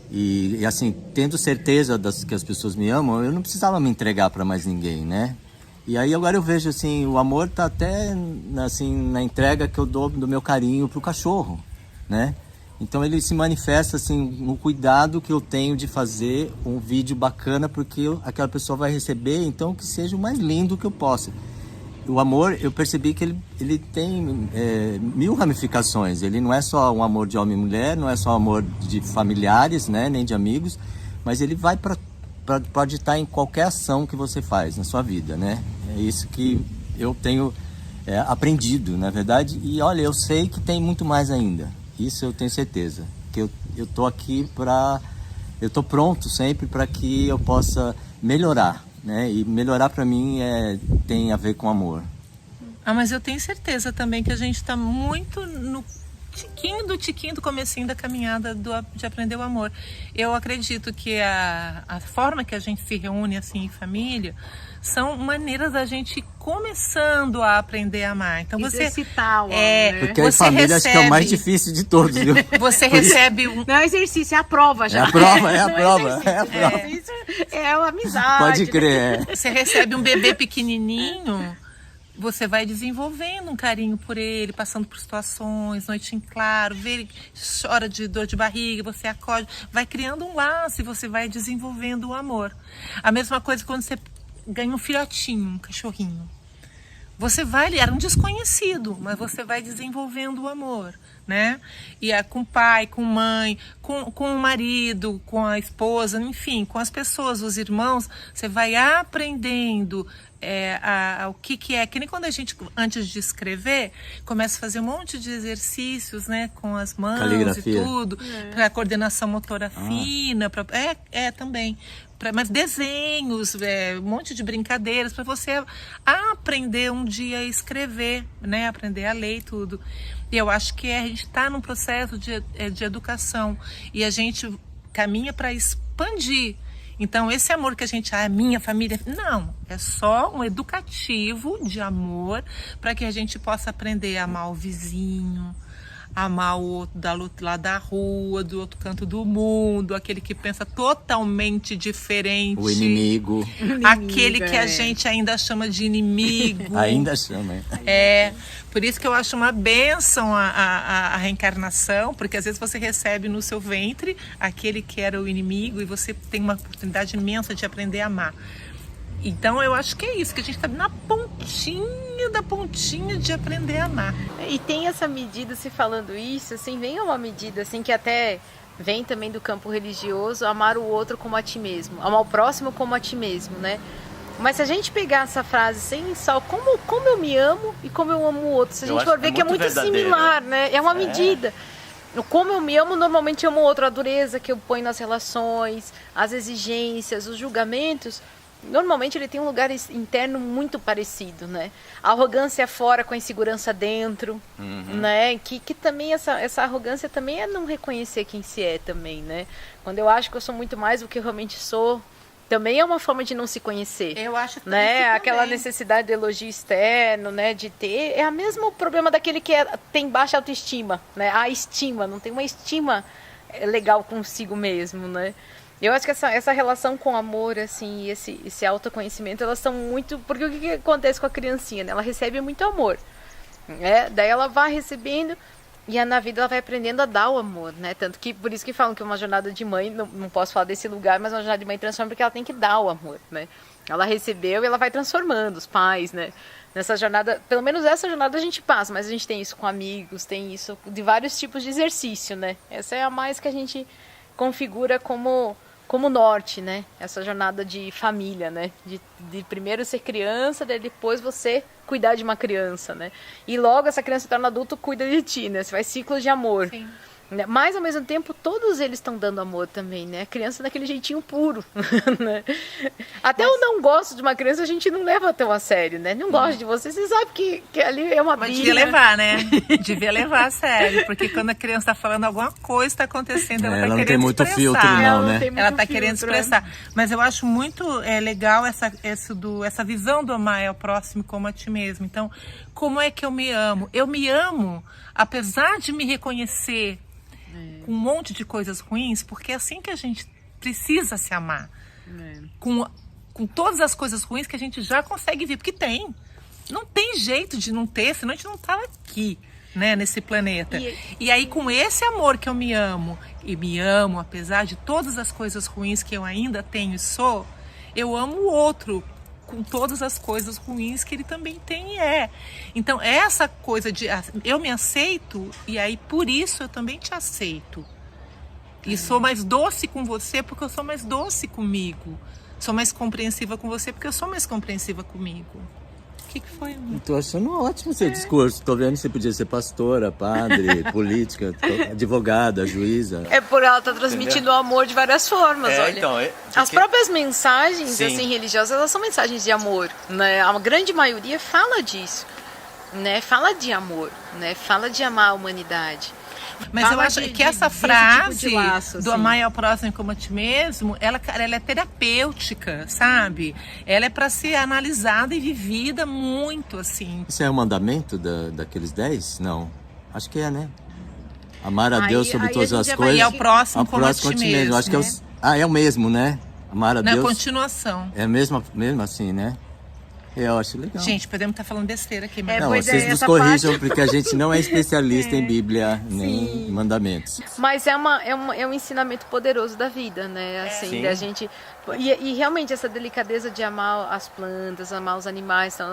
E assim, tendo certeza que as pessoas me amam, eu não precisava me entregar para mais ninguém, né? E aí agora eu vejo assim, o amor tá até assim, na entrega que eu dou do meu carinho pro cachorro, né? Então ele se manifesta assim, no cuidado que eu tenho de fazer um vídeo bacana, porque aquela pessoa vai receber, então que seja o mais lindo que eu possa. o amor, eu percebi que ele tem 1000 ramificações. Ele não é só um amor de homem e mulher, não é só um amor de familiares, né, nem de amigos, mas ele vai pode estar em qualquer ação que você faz na sua vida, né? É isso que eu tenho aprendido, na verdade. E olha, eu sei que tem muito mais ainda. Isso eu tenho certeza. Que eu tô aqui eu tô pronto sempre para que eu possa melhorar, né? E melhorar para mim tem a ver com amor. Mas eu tenho certeza também que a gente está muito no tiquinho do comecinho da caminhada de aprender o amor. Eu acredito que a forma que a gente se reúne assim em família são maneiras da gente ir começando a aprender a amar. Então exercitar o amor, né? Porque a família acho que é o mais difícil de todos, viu? Você recebe Não é exercício, é a prova já. É a prova. É a amizade. Pode crer. Você recebe um bebê pequenininho, você vai desenvolvendo um carinho por ele, passando por situações, noite em claro, vê ele chora de dor de barriga, você acorde, vai criando um laço e você vai desenvolvendo o amor. A mesma coisa quando você ganha um filhotinho, um cachorrinho. Você vai, era um desconhecido, mas você vai desenvolvendo o amor, né? E com o pai, com mãe, com o marido, com a esposa, enfim, com as pessoas, os irmãos, você vai aprendendo o que é. Que nem quando a gente, antes de escrever, começa a fazer um monte de exercícios, né? Com as mãos caligrafia. E tudo, para coordenação motora fina, também. Mas desenhos, um monte de brincadeiras para você aprender um dia a escrever, né? Aprender a ler e tudo. E eu acho que a gente está num processo de educação e a gente caminha para expandir. Então, esse amor que a gente minha família... Não, é só um educativo de amor para que a gente possa aprender a amar o vizinho, amar o outro lá da rua, do outro canto do mundo, aquele que pensa totalmente diferente. O inimigo. Aquele que a gente ainda chama de inimigo. Ainda chama, Por isso que eu acho uma bênção a reencarnação, porque às vezes você recebe no seu ventre aquele que era o inimigo e você tem uma oportunidade imensa de aprender a amar. Então eu acho que é isso, que a gente está na pontinha da pontinha de aprender a amar. E tem essa medida, se falando isso, assim, vem uma medida assim que até vem também do campo religioso, amar o outro como a ti mesmo, amar o próximo como a ti mesmo, né? Mas se a gente pegar essa frase sem só como eu me amo e como eu amo o outro, se a gente for ver que é muito similar, né? É uma medida. Como eu me amo, normalmente eu amo o outro, a dureza que eu ponho nas relações, as exigências, os julgamentos. Normalmente ele tem um lugar interno muito parecido, né? A arrogância fora com a insegurança dentro, né? Que também essa arrogância também é não reconhecer quem se é também, né? Quando eu acho que eu sou muito mais do que eu realmente sou, também é uma forma de não se conhecer. Eu acho que né? Aquela necessidade de elogio externo, né? De ter, é o mesmo problema daquele que tem baixa autoestima, né? A estima, não tem uma estima legal consigo mesmo, né? Eu acho que essa relação com amor, assim, esse autoconhecimento, elas são muito... Porque o que acontece com a criancinha, né? Ela recebe muito amor, né? Daí ela vai recebendo e na vida ela vai aprendendo a dar o amor, né? Tanto que, por isso que falam que uma jornada de mãe, não posso falar desse lugar, mas uma jornada de mãe transforma porque ela tem que dar o amor, né? Ela recebeu e ela vai transformando os pais, né? Nessa jornada, pelo menos essa jornada a gente passa, mas a gente tem isso com amigos, tem isso de vários tipos de exercício, né? Essa é a mais que a gente configura como norte, né? Essa jornada de família, né? De primeiro ser criança, daí depois você cuidar de uma criança, né? E logo essa criança se torna adulto, cuida de ti, né? Você faz ciclos de amor. Sim. Mas ao mesmo tempo todos eles estão dando amor também, né? A criança daquele jeitinho puro, né? Até eu não gosto de uma criança, a gente não leva tão a sério, né? Não gosto de você sabe que ali é uma Mas briga. devia levar, né? Devia levar a sério, porque quando a criança está falando alguma coisa, está acontecendo, ela está querendo não tem muito expressar. filtro não, né? Ela está querendo expressar. Mas eu acho muito legal essa visão do amar ao próximo como a ti mesmo. Então, como é que eu me amo? Eu me amo, apesar de me reconhecer com um monte de coisas ruins, porque é assim que a gente precisa se amar. Com todas as coisas ruins que a gente já consegue ver, porque tem. Não tem jeito de não ter, senão a gente não estava aqui, né, nesse planeta. E aí, com esse amor que eu me amo, e me amo apesar de todas as coisas ruins que eu ainda tenho e sou, eu amo o outro com todas as coisas ruins que ele também tem e é. Então, essa coisa de eu me aceito e aí por isso eu também te aceito. E sou mais doce com você porque eu sou mais doce comigo. Sou mais compreensiva com você porque eu sou mais compreensiva comigo. O que foi? Tô achando ótimo o seu discurso. Tô vendo que você podia ser pastora, padre, política, advogada, juíza. É por ela tá transmitindo o amor de várias formas, olha. Então, As próprias mensagens Sim. assim, religiosas, elas são mensagens de amor, né? A grande maioria fala disso, né? Fala de amor, né? Fala de amar a humanidade. Mas Fala eu acho que essa desse frase tipo de laço, do assim. amar ao próximo como a ti mesmo, ela é terapêutica, sabe? Ela é para ser analisada e vivida muito, assim. Isso é o mandamento daqueles 10? Não. Acho que é, né? Amar a Deus sobre aí todas a as gente já vai- coisas. E ao próximo como a próximo ti ti mesmo. mesmo, Acho que é, né? é o mesmo, né? Amar a Na Deus. continuação. É mesmo assim, né? Eu acho legal. Gente, podemos estar falando besteira aqui, É, mas Não, pois vocês nos essa corrijam, parte- porque a gente não é especialista em Bíblia, nem em mandamentos. Mas é um ensinamento poderoso da vida, né? Assim, Sim. da gente e realmente essa delicadeza de amar as plantas, amar os animais, então,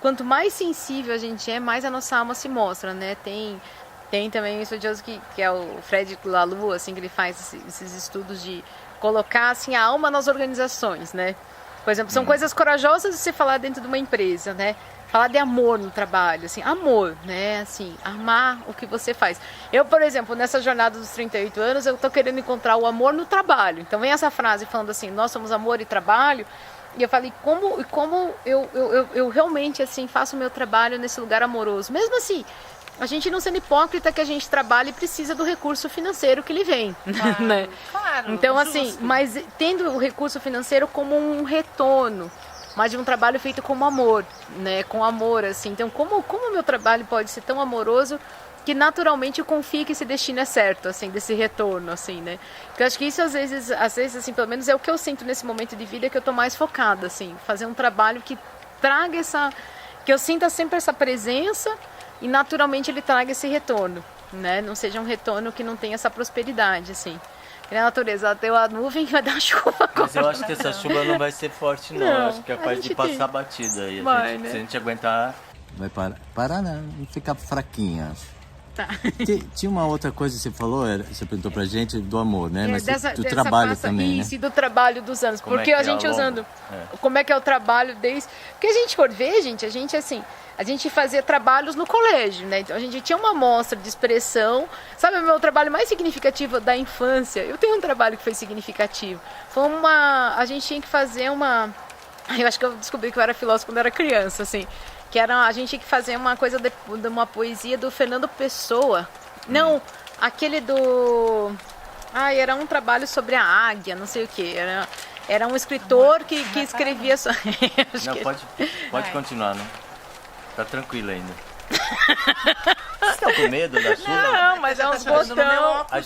quanto mais sensível a gente é, mais a nossa alma se mostra, né? Tem também um estudioso que é o Fred Laloux, assim, que ele faz esses estudos de colocar assim a alma nas organizações, né? Por exemplo, são coisas corajosas de se falar dentro de uma empresa, né? Falar de amor no trabalho, assim, amor, né? Assim, amar o que você faz. Eu, por exemplo, nessa jornada dos 38 anos, eu tô querendo encontrar o amor no trabalho. Então vem essa frase falando assim, nós somos amor e trabalho. E eu falei, como eu realmente, assim, faço o meu trabalho nesse lugar amoroso. Mesmo assim, a gente não sendo hipócrita que a gente trabalha e precisa do recurso financeiro que ele vem, né? claro, Então, assim, justo. mas tendo o recurso financeiro como um retorno, mas de um trabalho feito com amor, né? Com amor, assim. Então, como o meu trabalho pode ser tão amoroso que naturalmente eu confio que esse destino é certo, assim, desse retorno, assim, né? Porque eu acho que isso às vezes, assim, pelo menos é o que eu sinto nesse momento de vida, que eu tô mais focada, assim, fazer um trabalho que traga que eu sinta sempre essa presença e naturalmente ele traga esse retorno, né? Não seja um retorno que não tenha essa prosperidade, assim. E na natureza, ela deu a nuvem e vai dar chuva agora. Mas eu acho que essa chuva não vai ser forte, não. Não, Eu acho que é a capaz de gente passar tem. batida aí. Vai, né? Se a gente aguentar. Vai parar. Parar não, vai ficar fraquinha, acho. Tá. Tinha uma outra coisa que você falou, você perguntou pra gente do amor, né? Mas dessa trabalho passa, também, isso, né? e do trabalho dos anos. Como Porque é que a gente é ao longo? usando... Como é que é o trabalho desde... Porque a gente for ver, gente, assim... A gente fazia trabalhos no colégio, né? Então a gente tinha uma amostra de expressão. Sabe o meu trabalho mais significativo da infância? Eu tenho um trabalho que foi significativo. A gente tinha que fazer uma... Eu acho que eu descobri que eu era filósofa quando eu era criança, assim. A gente tinha que fazer uma coisa de uma poesia do Fernando Pessoa. Não, aquele do... era um trabalho sobre a águia, não sei o quê. Era um escritor que escrevia... Não, pode continuar, né? Tá tranquilo ainda. Vocês estão com medo da chuva? Não, mas é uns botão. A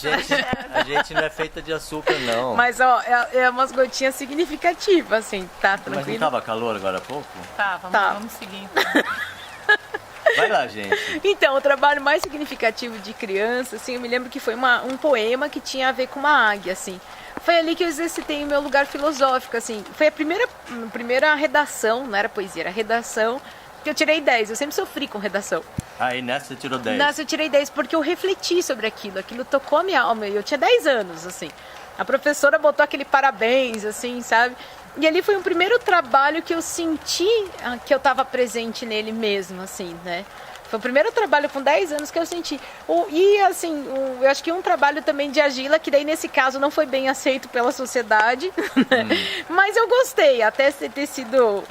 gente não é feita de açúcar, não. Mas, ó, é umas gotinhas significativas, assim, tá Mas não tranquilo? tava calor agora há pouco? Tá, Tá. vamos seguir então. Vai lá, gente. Então, o trabalho mais significativo de criança, assim, eu me lembro que foi um poema que tinha a ver com uma águia, assim. Foi ali que eu exercitei o meu lugar filosófico, assim. Foi a primeira redação, não era poesia, era redação, que eu tirei 10. Eu sempre sofri com redação. Aí nessa você tirou 10. Nessa eu tirei 10 porque eu refleti sobre aquilo tocou a minha alma. Eu tinha 10 anos, assim. A professora botou aquele parabéns, assim, sabe? E ali foi o primeiro trabalho que eu senti que eu estava presente nele mesmo, assim, né? Foi o primeiro trabalho com 10 anos que eu senti. E, assim, eu acho que um trabalho também de argila, que daí nesse caso não foi bem aceito pela sociedade, né? Mas eu gostei, até ter sido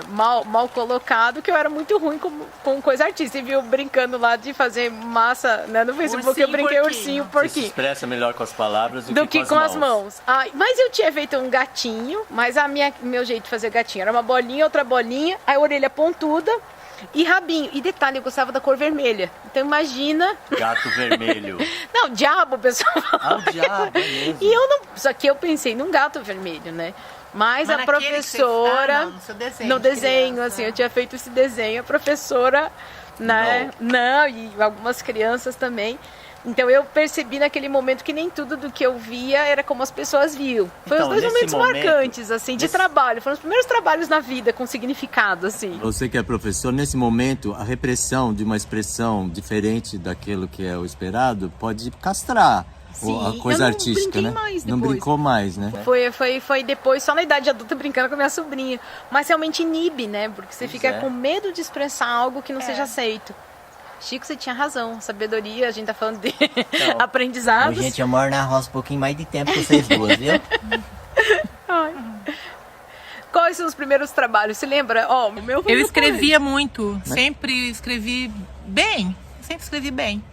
mal colocado, que eu era muito ruim com coisa artística. Você viu brincando lá de fazer massa, né, no Facebook, Ursinho, eu brinquei porquinho. ursinho, Você se porquinho. expressa melhor com as palavras Do que com as mãos. Mas eu tinha feito um gatinho, mas meu jeito de fazer gatinho era uma bolinha, outra bolinha, a orelha pontuda e rabinho. E detalhe, eu gostava da cor vermelha. Então imagina... Gato vermelho. Não, diabo, o pessoal fala. O diabo, é mesmo. E eu não... Só que eu pensei num gato vermelho, né? Mas a naquele que professora... no seu desenho no de desenho, criança. assim, eu tinha feito esse desenho. A professora, né? Não, e algumas crianças também. Então eu percebi naquele momento que nem tudo do que eu via era como as pessoas viam. Foi Então, os dois nesse momentos momento, marcantes, assim, de trabalho. Foram os primeiros trabalhos na vida com significado, assim. Você que é professor, nesse momento, a repressão de uma expressão diferente daquilo que é o esperado pode castrar a coisa artística, né? Não brincou mais, né? Foi depois, só na idade adulta, brincando com a minha sobrinha. Mas realmente inibe, né? Porque você fica com medo de expressar algo que não seja aceito. Chico, você tinha razão. Sabedoria, a gente tá falando de aprendizados. Gente, eu moro na roça um pouquinho mais de tempo que vocês duas, viu? Quais são os primeiros trabalhos? Se lembra? Eu escrevia muito. Sempre escrevi bem. Sempre escrevi bem.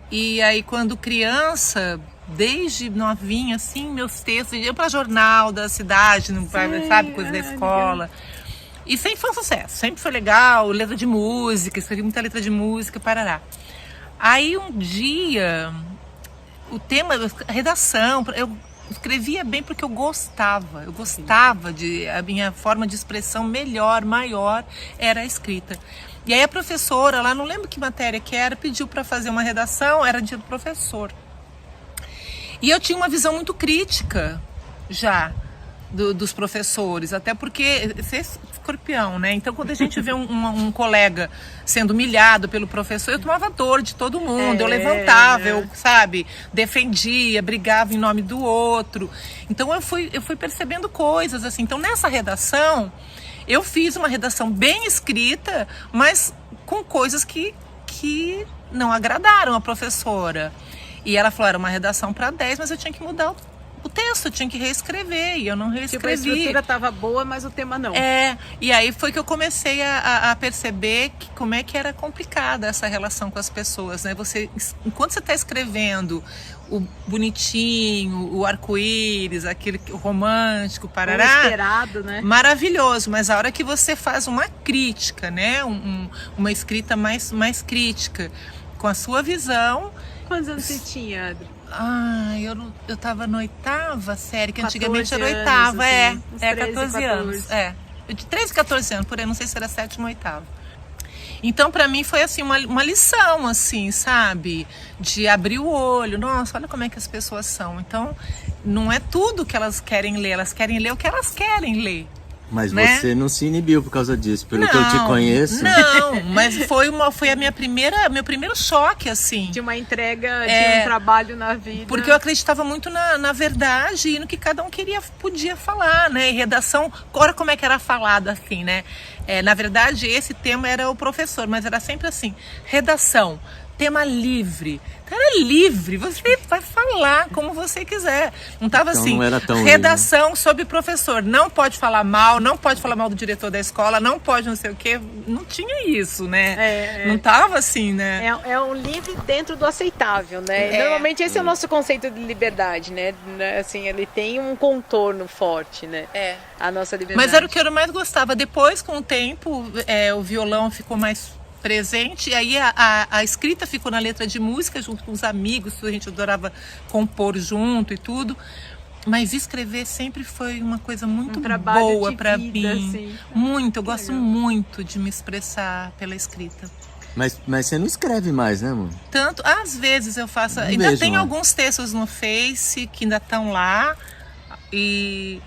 E aí, quando criança, desde novinha, assim, meus textos, eu para jornal da cidade, sabe, coisa da escola. E sempre foi um sucesso, sempre foi legal, letra de música, escrevi muita letra de música, parará. Aí um dia, o tema, a redação, eu escrevia bem porque eu gostava a minha forma de expressão melhor, maior, era a escrita. E aí a professora, lá não lembro que matéria que era, pediu para fazer uma redação, era dia do professor. E eu tinha uma visão muito crítica já dos professores, até porque você é escorpião, né? Então quando a gente vê um colega sendo humilhado pelo professor, eu tomava dor de todo mundo, eu levantava, eu, sabe, defendia, brigava em nome do outro. Então eu fui percebendo coisas assim. Então nessa redação, eu fiz uma redação bem escrita, mas com coisas que não agradaram a professora. E ela falou, era uma redação para 10, mas eu tinha que mudar o texto, eu tinha que reescrever, e eu não reescrevi. Tipo, a estrutura estava boa, mas o tema não. E aí foi que eu comecei a perceber como é que era complicada essa relação com as pessoas, né? Enquanto você está escrevendo o bonitinho, o arco-íris, aquele romântico, parará, esperado, né? Maravilhoso, mas a hora que você faz uma crítica, né? Uma escrita mais crítica, com a sua visão. Quantos anos você tinha, Adri? Eu tava na 8ª série, que 14 antigamente era 8ª, assim, 14 anos. De 13, 14 anos, por aí, não sei se era 7ª ou 8ª. Então, pra mim, foi assim, uma lição, assim, sabe? De abrir o olho. Nossa, olha como é que as pessoas são. Então, não é tudo que elas querem ler o que elas querem ler. Mas né? você não se inibiu por causa disso, pelo que eu te conheço. Não, mas foi meu primeiro choque, assim. De uma entrega de um trabalho na vida. Porque eu acreditava muito na verdade e no que cada um podia falar, né? E redação, olha como é que era falado, assim, né? Na verdade, esse tema era o professor, mas era sempre assim, redação, tema livre. Era livre, você vai falar como você quiser. Não estava então, assim, não era tão redação livre, né? sobre professor. Não pode falar mal, não pode falar mal do diretor da escola, não pode não sei o quê. Não tinha isso, né? Não estava assim, né? É um livre dentro do aceitável, né? Normalmente esse é o nosso conceito de liberdade, né? Assim, ele tem um contorno forte, né? A nossa liberdade. Mas era o que eu mais gostava. Depois, com o tempo, o violão ficou mais presente, e aí a escrita ficou na letra de música junto com os amigos, a gente adorava compor junto e tudo, mas escrever sempre foi uma coisa muito boa para mim, assim. Muito, eu gosto muito de me expressar pela escrita. Mas você não escreve mais, né, amor? Tanto, às vezes eu faço, ainda tem alguns textos no Face que ainda estão lá, e...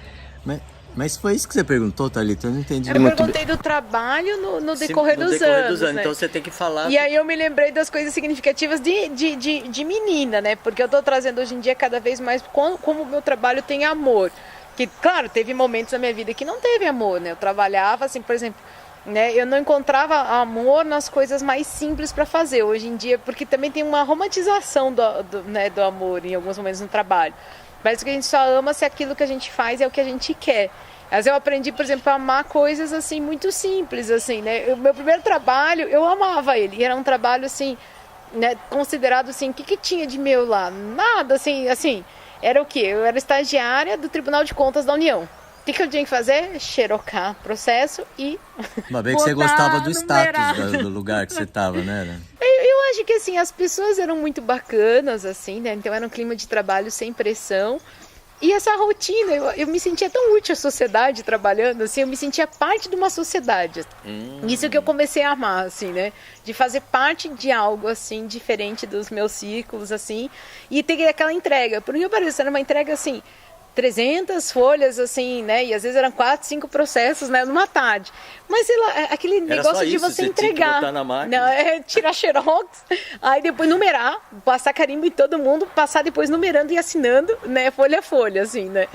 Mas foi isso que você perguntou, Thalita? Eu não entendi. Eu perguntei do trabalho no decorrer dos anos. Né? Então você tem que falar. E aí eu me lembrei das coisas significativas de menina, né? Porque eu tô trazendo hoje em dia cada vez mais como o meu trabalho tem amor. Que, claro, teve momentos na minha vida que não teve amor, né? Eu trabalhava, assim, por exemplo, né? Eu não encontrava amor nas coisas mais simples para fazer hoje em dia, porque também tem uma romantização do amor em alguns momentos no trabalho. Parece que a gente só ama se aquilo que a gente faz é o que a gente quer. Mas eu aprendi, por exemplo, a amar coisas assim muito simples, assim, né? O meu primeiro trabalho, eu amava ele. E era um trabalho assim, né, considerado assim, o que tinha de meu lá? Nada, assim, era o quê? Eu era estagiária do Tribunal de Contas da União. O que eu tinha que fazer? Xerocar processo e uma vez que você gostava do status do lugar que você estava, né? Eu acho que assim, as pessoas eram muito bacanas, assim, né? Então era um clima de trabalho sem pressão. E essa rotina, eu me sentia tão útil à sociedade trabalhando, assim, eu me sentia parte de uma sociedade. Isso que eu comecei a amar, assim, né? De fazer parte de algo, assim, diferente dos meus círculos, assim, e ter aquela entrega. Por que pareça, era uma entrega, assim, 300 folhas, assim, né? E às vezes eram 4, 5 processos, né? Numa tarde. Mas aquele negócio de você entregar. Tinha que botar na máquina. Não, tirar xerox, aí depois numerar, passar carimbo em todo mundo, passar depois numerando e assinando, né? Folha a folha, assim, né?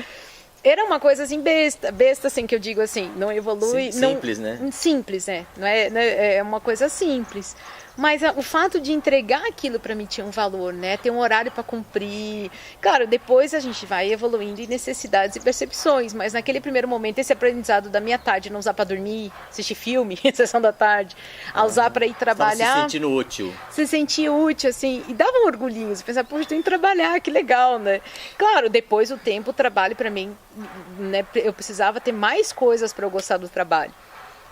Era uma coisa assim besta assim, que eu digo assim, não evolui. Simples, né? Simples, não é uma coisa simples. Mas o fato de entregar aquilo para mim tinha um valor, né? Ter um horário para cumprir. Claro, depois a gente vai evoluindo em necessidades e percepções, mas naquele primeiro momento, esse aprendizado da minha tarde, não usar para dormir, assistir filme, sessão da tarde, a usar para ir trabalhar. Se sentindo útil. Se sentia útil, assim, e dava um orgulhinho. Você pensava, poxa, tô indo trabalhar, que legal, né? Claro, depois o tempo, o trabalho para mim, né? Eu precisava ter mais coisas para eu gostar do trabalho.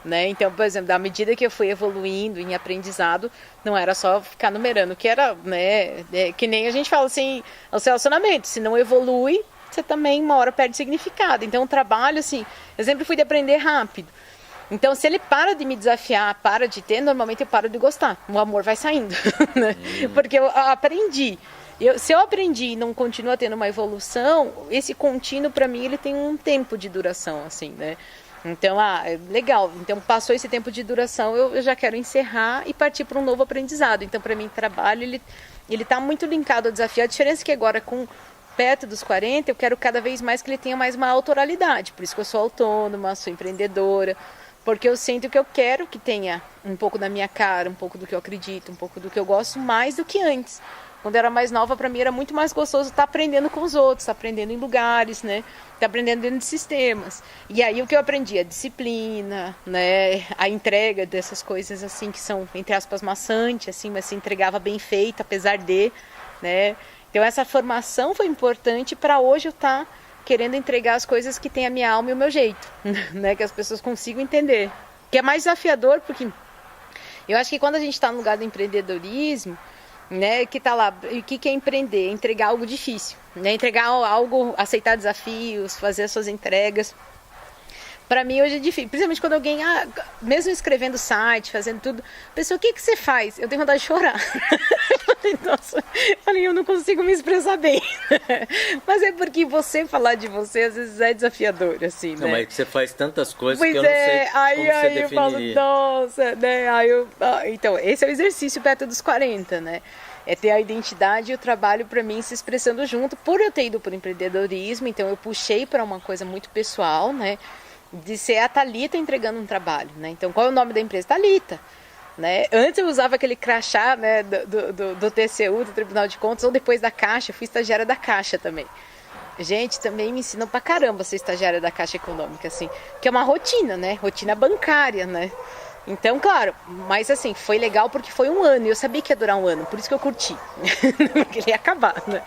Né? Então, por exemplo, à medida que eu fui evoluindo em aprendizado, não era só ficar numerando, que era, né, que nem a gente fala assim, o relacionamento, se não evolui, você também uma hora perde significado. Então, o trabalho, assim, eu sempre fui de aprender rápido. Então, se ele para de me desafiar, para de ter, normalmente eu paro de gostar, o amor vai saindo, né? Porque eu aprendi. Se eu aprendi e não continua tendo uma evolução, esse contínuo, para mim, ele tem um tempo de duração, assim, né? Então, legal. Então, passou esse tempo de duração, eu já quero encerrar e partir para um novo aprendizado. Então, para mim, trabalho, ele está muito linkado ao desafio. A diferença é que agora, perto dos 40, eu quero cada vez mais que ele tenha mais uma autoralidade. Por isso que eu sou autônoma, sou empreendedora, porque eu sinto que eu quero que tenha um pouco da minha cara, um pouco do que eu acredito, um pouco do que eu gosto, mais do que antes. Quando eu era mais nova, para mim era muito mais gostoso estar aprendendo com os outros, estar aprendendo em lugares, né? Estar aprendendo dentro de sistemas. E aí o que eu aprendi? A disciplina, né? A entrega dessas coisas assim que são, entre aspas, maçantes, assim, mas se entregava bem feita, apesar de, né? Então essa formação foi importante para hoje eu estar querendo entregar as coisas que tem a minha alma e o meu jeito, né? Que as pessoas consigam entender. Que é mais desafiador, porque eu acho que quando a gente está no lugar do empreendedorismo, né, que tá lá, o que é empreender? Entregar algo difícil, né? Entregar algo, aceitar desafios, fazer as suas entregas. Para mim hoje é difícil, principalmente quando alguém, mesmo escrevendo site, fazendo tudo, a pessoa, o que você faz? Eu tenho vontade de chorar. Eu não consigo me expressar bem. Mas é porque você falar de você às vezes é desafiador, assim, né? Não, mas você faz tantas coisas pois que eu não sei como você eu falo, nossa, né? Então, esse é o exercício perto dos 40, né? É ter a identidade e o trabalho para mim se expressando junto. Por eu ter ido para o empreendedorismo, então eu puxei para uma coisa muito pessoal, né? De ser a Thalita entregando um trabalho, né? Então, qual é o nome da empresa? Thalita, né? Antes eu usava aquele crachá, né, do TCU, do Tribunal de Contas, ou depois da Caixa, eu fui estagiária da Caixa também. Gente, também me ensinam pra caramba ser estagiária da Caixa Econômica, assim, que é uma rotina, né? Rotina bancária, né? Então, claro, mas assim, foi legal porque foi um ano, e eu sabia que ia durar um ano, por isso que eu curti, porque ele ia acabar, né?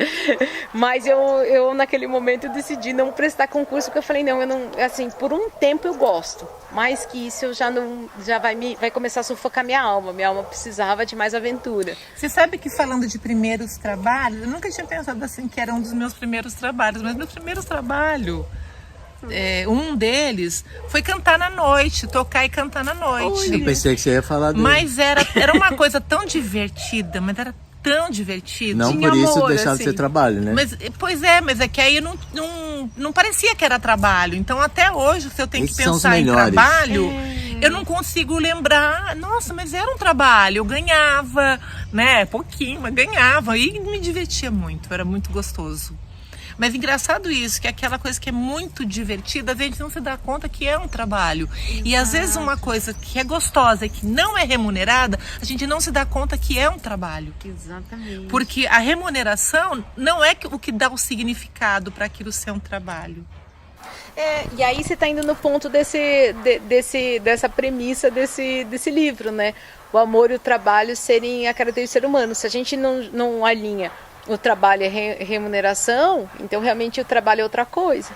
Mas eu naquele momento eu decidi não prestar concurso, porque eu falei, não, assim, por um tempo eu gosto, mais que isso eu já vai começar a sufocar minha alma precisava de mais aventura. Você sabe que falando de primeiros trabalhos, eu nunca tinha pensado assim que era um dos meus primeiros trabalhos, mas meu primeiro trabalho... um deles foi cantar na noite, tocar e cantar na noite. Eu pensei que você ia falar dele. Mas era uma coisa tão divertida, mas era tão divertido. Não Tinha por isso amor, deixava assim. de ser trabalho, né? Mas é que aí não parecia que era trabalho. Então até hoje, se eu tenho Esses que são os pensar em melhores. trabalho, eu não consigo lembrar, nossa, mas era um trabalho, eu ganhava, né, pouquinho, mas ganhava e me divertia muito, era muito gostoso. Mas engraçado isso, que é aquela coisa que é muito divertida, a gente não se dá conta que é um trabalho. E às vezes uma coisa que é gostosa e que não é remunerada, a gente não se dá conta que é um trabalho. Exatamente. Porque a remuneração não é o que dá o significado para aquilo ser um trabalho. E aí você está indo no ponto dessa premissa desse livro, né? O amor e o trabalho serem a característica do ser humano. Se a gente não alinha o trabalho é remuneração, então realmente o trabalho é outra coisa,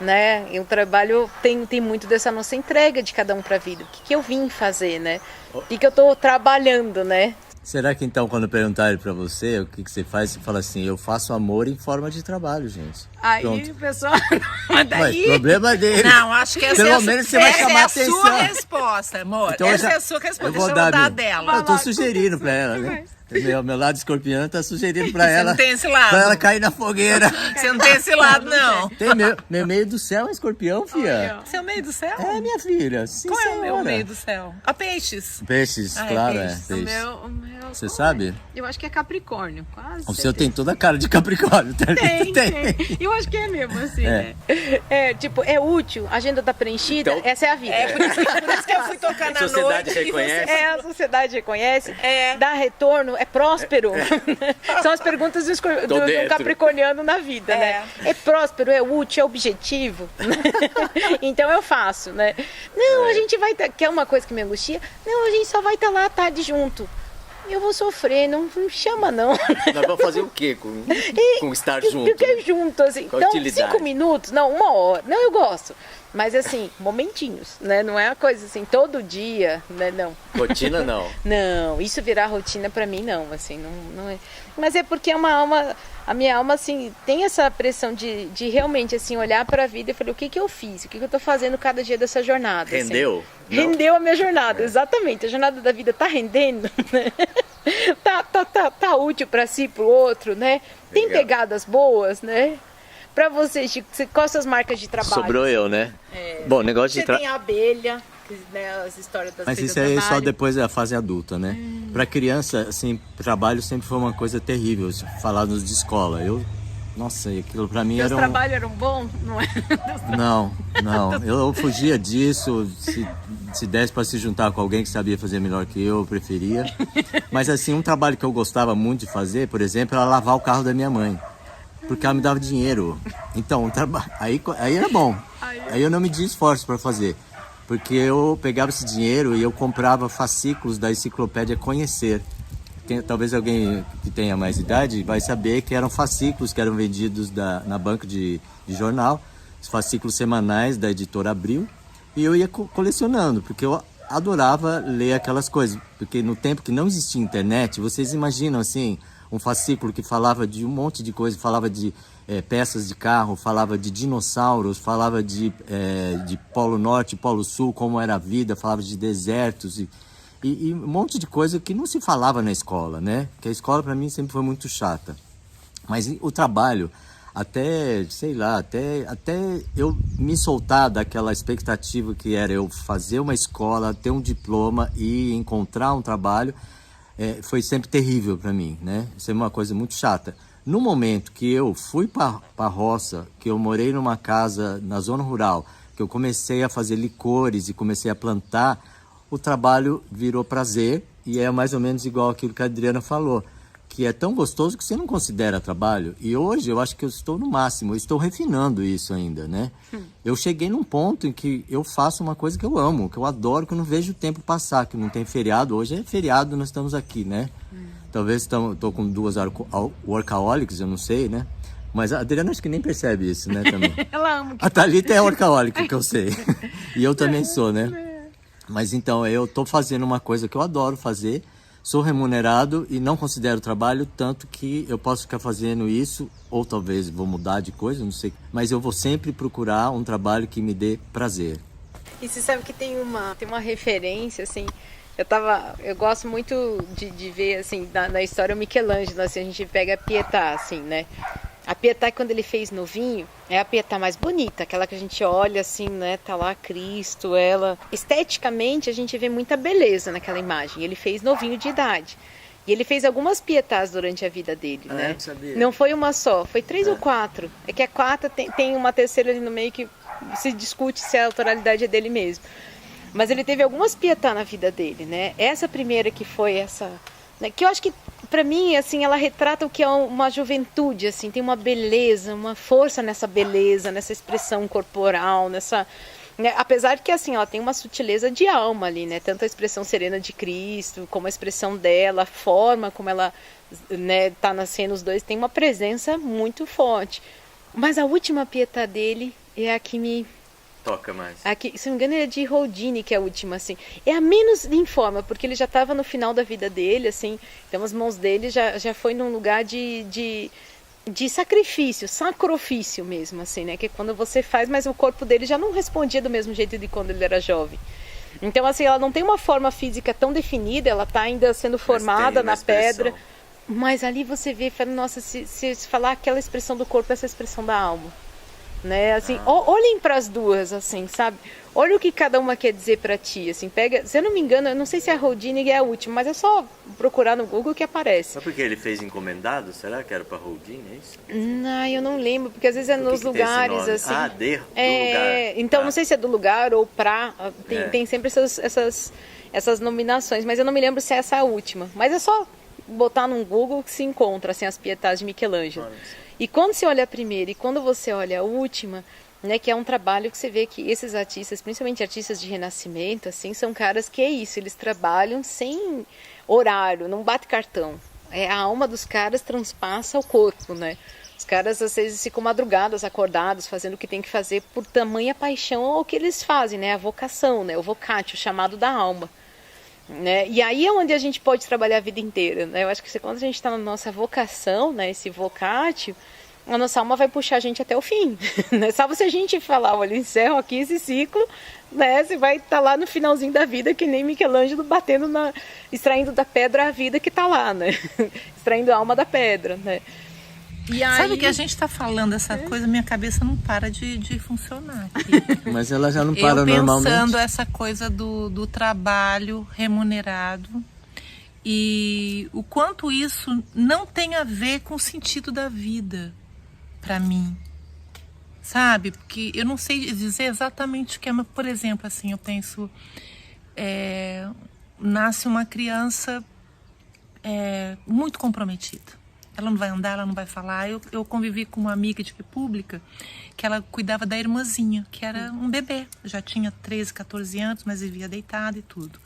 né? E o trabalho tem muito dessa nossa entrega de cada um para a vida. O que eu vim fazer, né? O que eu estou trabalhando, né? Será que então, quando perguntarem pra você o que você faz, você fala assim, eu faço amor em forma de trabalho, gente. Aí Pronto. o pessoal. Mas Mas daí. problema dele. Não, acho que essa Pelo é, menos você vai essa chamar é a atenção. sua resposta, amor. Então eu essa já- é a sua resposta. Eu vou Deixa eu dar a minha- dela. Eu tô sugerindo pra ela, né? Meu lado escorpião tá sugerindo pra Você ela. não tem esse lado? Pra ela cair na fogueira. Você não tem esse lado, não. Tem meu meio do céu é escorpião, filha. Você é o meio do céu? É, minha filha. Sim, Qual é o meu senhora. meio do céu? A peixes. Peixes, Ah, é claro, peixes. é. O Peixes. meu, Você qual sabe? é? Eu acho que é Capricórnio, quase. O seu tem toda a cara de Capricórnio, tá Tem, ligado? tem. Eu acho que é mesmo, assim, É. né? É, tipo, é útil, a agenda tá preenchida, Então- essa é a vida. É por isso que eu fui tocar na Sociedade noite. reconhece? A sociedade reconhece, É. dá retorno, é próspero. São as perguntas do dentro. capricorniano na vida, né? É próspero, é útil, é objetivo. Então eu faço, né? Não, a gente vai quer uma coisa que me angustia? Não, a gente só vai estar lá à tarde junto. Eu vou sofrer, não me chama não. Nós vamos fazer o quê com estar junto? Fiquei junto, assim. Qual a Então, utilidade? 5 minutos, não, 1 hora. Não, eu gosto. Mas assim, momentinhos, né? Não é uma coisa assim, todo dia, né? Não. Rotina não. Não, isso virar rotina pra mim não, assim, não é. Mas é porque é uma alma, a minha alma assim, tem essa pressão de realmente assim olhar pra vida e falar o que que eu fiz, o que que eu tô fazendo cada dia dessa jornada, assim. Rendeu? Não? Rendeu a minha jornada, exatamente. A jornada da vida tá rendendo, né? Tá útil pra si, pro outro, né? Tem Legal. pegadas boas, né? Pra você, Chico, quais suas marcas de trabalho? Sobrou eu, né? Bom, negócio de Você tem a abelha, né, as histórias das Mas abelhas isso aí é só donárias. depois da fase adulta, né? Pra criança, assim, trabalho sempre foi uma coisa terrível, falar de escola. Nossa, aquilo pra mim Seus era trabalhos eram bons? Não é? Não. Eu fugia disso. Se desse pra se juntar com alguém que sabia fazer melhor que eu preferia. Mas assim, um trabalho que eu gostava muito de fazer, por exemplo, era lavar o carro da minha mãe. Porque ela me dava dinheiro. Então, aí era bom. Aí eu não media esforço para fazer. Porque eu pegava esse dinheiro e eu comprava fascículos da enciclopédia Conhecer. Talvez alguém que tenha mais idade vai saber que eram fascículos que eram vendidos na banca de jornal. Os fascículos semanais da editora Abril. E eu ia colecionando, porque eu adorava ler aquelas coisas. Porque no tempo que não existia internet, vocês imaginam assim... Um fascículo que falava de um monte de coisa, falava de peças de carro, falava de dinossauros, falava de Polo Norte, Polo Sul, como era a vida, falava de desertos e um monte de coisa que não se falava na escola, né? Que a escola para mim sempre foi muito chata. Mas o trabalho, até eu me soltar daquela expectativa que era eu fazer uma escola, ter um diploma e encontrar um trabalho, foi sempre terrível para mim, né? Isso é uma coisa muito chata. No momento que eu fui para a roça, que eu morei numa casa na zona rural, que eu comecei a fazer licores e comecei a plantar, o trabalho virou prazer e é mais ou menos igual aquilo que a Adriana falou, que é tão gostoso que você não considera trabalho. E hoje eu acho que eu estou no máximo, eu estou refinando isso ainda, né? Eu cheguei num ponto em que eu faço uma coisa que eu amo, que eu adoro, que eu não vejo o tempo passar, que não tem feriado. Hoje é feriado, nós estamos aqui, né? Talvez estou com 2 workaholics, eu não sei, né? Mas a Adriana acho que nem percebe isso, né, também. Ela ama. A Thalita é workaholic, que eu sei. E eu também sou, né? Mas então, eu estou fazendo uma coisa que eu adoro fazer, sou remunerado e não considero trabalho, tanto que eu posso ficar fazendo isso, ou talvez vou mudar de coisa, não sei. Mas eu vou sempre procurar um trabalho que me dê prazer. E você sabe que tem uma referência, assim, eu gosto muito de ver, assim, na história o Michelangelo, assim, a gente pega a Pietà, assim, né? A Pietà, quando ele fez novinho, é a Pietà mais bonita, aquela que a gente olha assim, né? Tá lá Cristo, ela... Esteticamente, a gente vê muita beleza naquela imagem. Ele fez novinho de idade. E ele fez algumas Pietás durante a vida dele, né? Não sabia. Não foi uma só, foi 3 ou 4. É que a quarta tem uma terceira ali no meio que se discute se a autoralidade é dele mesmo. Mas ele teve algumas Pietá na vida dele, né? Essa primeira que foi essa... que eu acho que, pra mim, assim, ela retrata o que é uma juventude, assim, tem uma beleza, uma força nessa beleza, nessa expressão corporal, nessa... Né? Apesar de que, assim, ela tem uma sutileza de alma ali, né? Tanto a expressão serena de Cristo, como a expressão dela, a forma como ela, né, tá nascendo, os dois tem uma presença muito forte. Mas a última Pietà dele é a que me toca mais? Aqui, se não me engano, é de Houdini, que é a última, assim. É a menos em forma, porque ele já estava no final da vida dele, assim. Então as mãos dele já foi num lugar de sacrifício, sacrifício mesmo, assim, né? Que é quando você faz, mas o corpo dele já não respondia do mesmo jeito de quando ele era jovem. Então, assim, ela não tem uma forma física tão definida, ela está ainda sendo formada na pedra. Mas ali você vê, fala, nossa, se falar aquela expressão do corpo, essa expressão da alma. Né? Assim, olhem para as duas, assim, sabe? Olha o que cada uma quer dizer para ti, assim, pega, se eu não me engano, eu não sei se a Houdini é a última, mas é só procurar no Google que aparece. Mas porque ele fez encomendado? Será que era para Houdini, é isso? Não, eu não lembro, porque às vezes é nos lugares, assim. Ah, do lugar. Então, não sei se é do lugar ou tem sempre essas nominações, mas eu não me lembro se é essa a última. Mas é só botar no Google que se encontra, assim, as Pietas de Michelangelo. E quando você olha a primeira e quando você olha a última, né, que é um trabalho que você vê que esses artistas, principalmente artistas de renascimento, assim, são caras que é isso, eles trabalham sem horário, não bate cartão. A alma dos caras transpassa o corpo, né? Os caras às vezes ficam madrugadas, acordados, fazendo o que tem que fazer por tamanha paixão ao que eles fazem, né? A vocação, né? O vocatio, o chamado da alma. Né? E aí é onde a gente pode trabalhar a vida inteira, né? Eu acho que quando a gente está na nossa vocação, né, esse vocatio, a nossa alma vai puxar a gente até o fim, né? Salvo se a gente falar, olha, encerro aqui esse ciclo, né? Você vai estar lá no finalzinho da vida, que nem Michelangelo extraindo da pedra a vida que está lá, né? Extraindo a alma da pedra, né? E aí... Sabe que a gente está falando essa coisa, minha cabeça não para de funcionar aqui. Mas ela já não para normalmente. Eu pensando essa coisa do trabalho remunerado e o quanto isso não tem a ver com o sentido da vida para mim, sabe? Porque eu não sei dizer exatamente o que é, mas, por exemplo, assim, eu penso, nasce uma criança muito comprometida. Ela não vai andar, ela não vai falar. Eu convivi com uma amiga de República que ela cuidava da irmãzinha, que era um bebê. Já tinha 13, 14 anos, mas vivia deitada e tudo.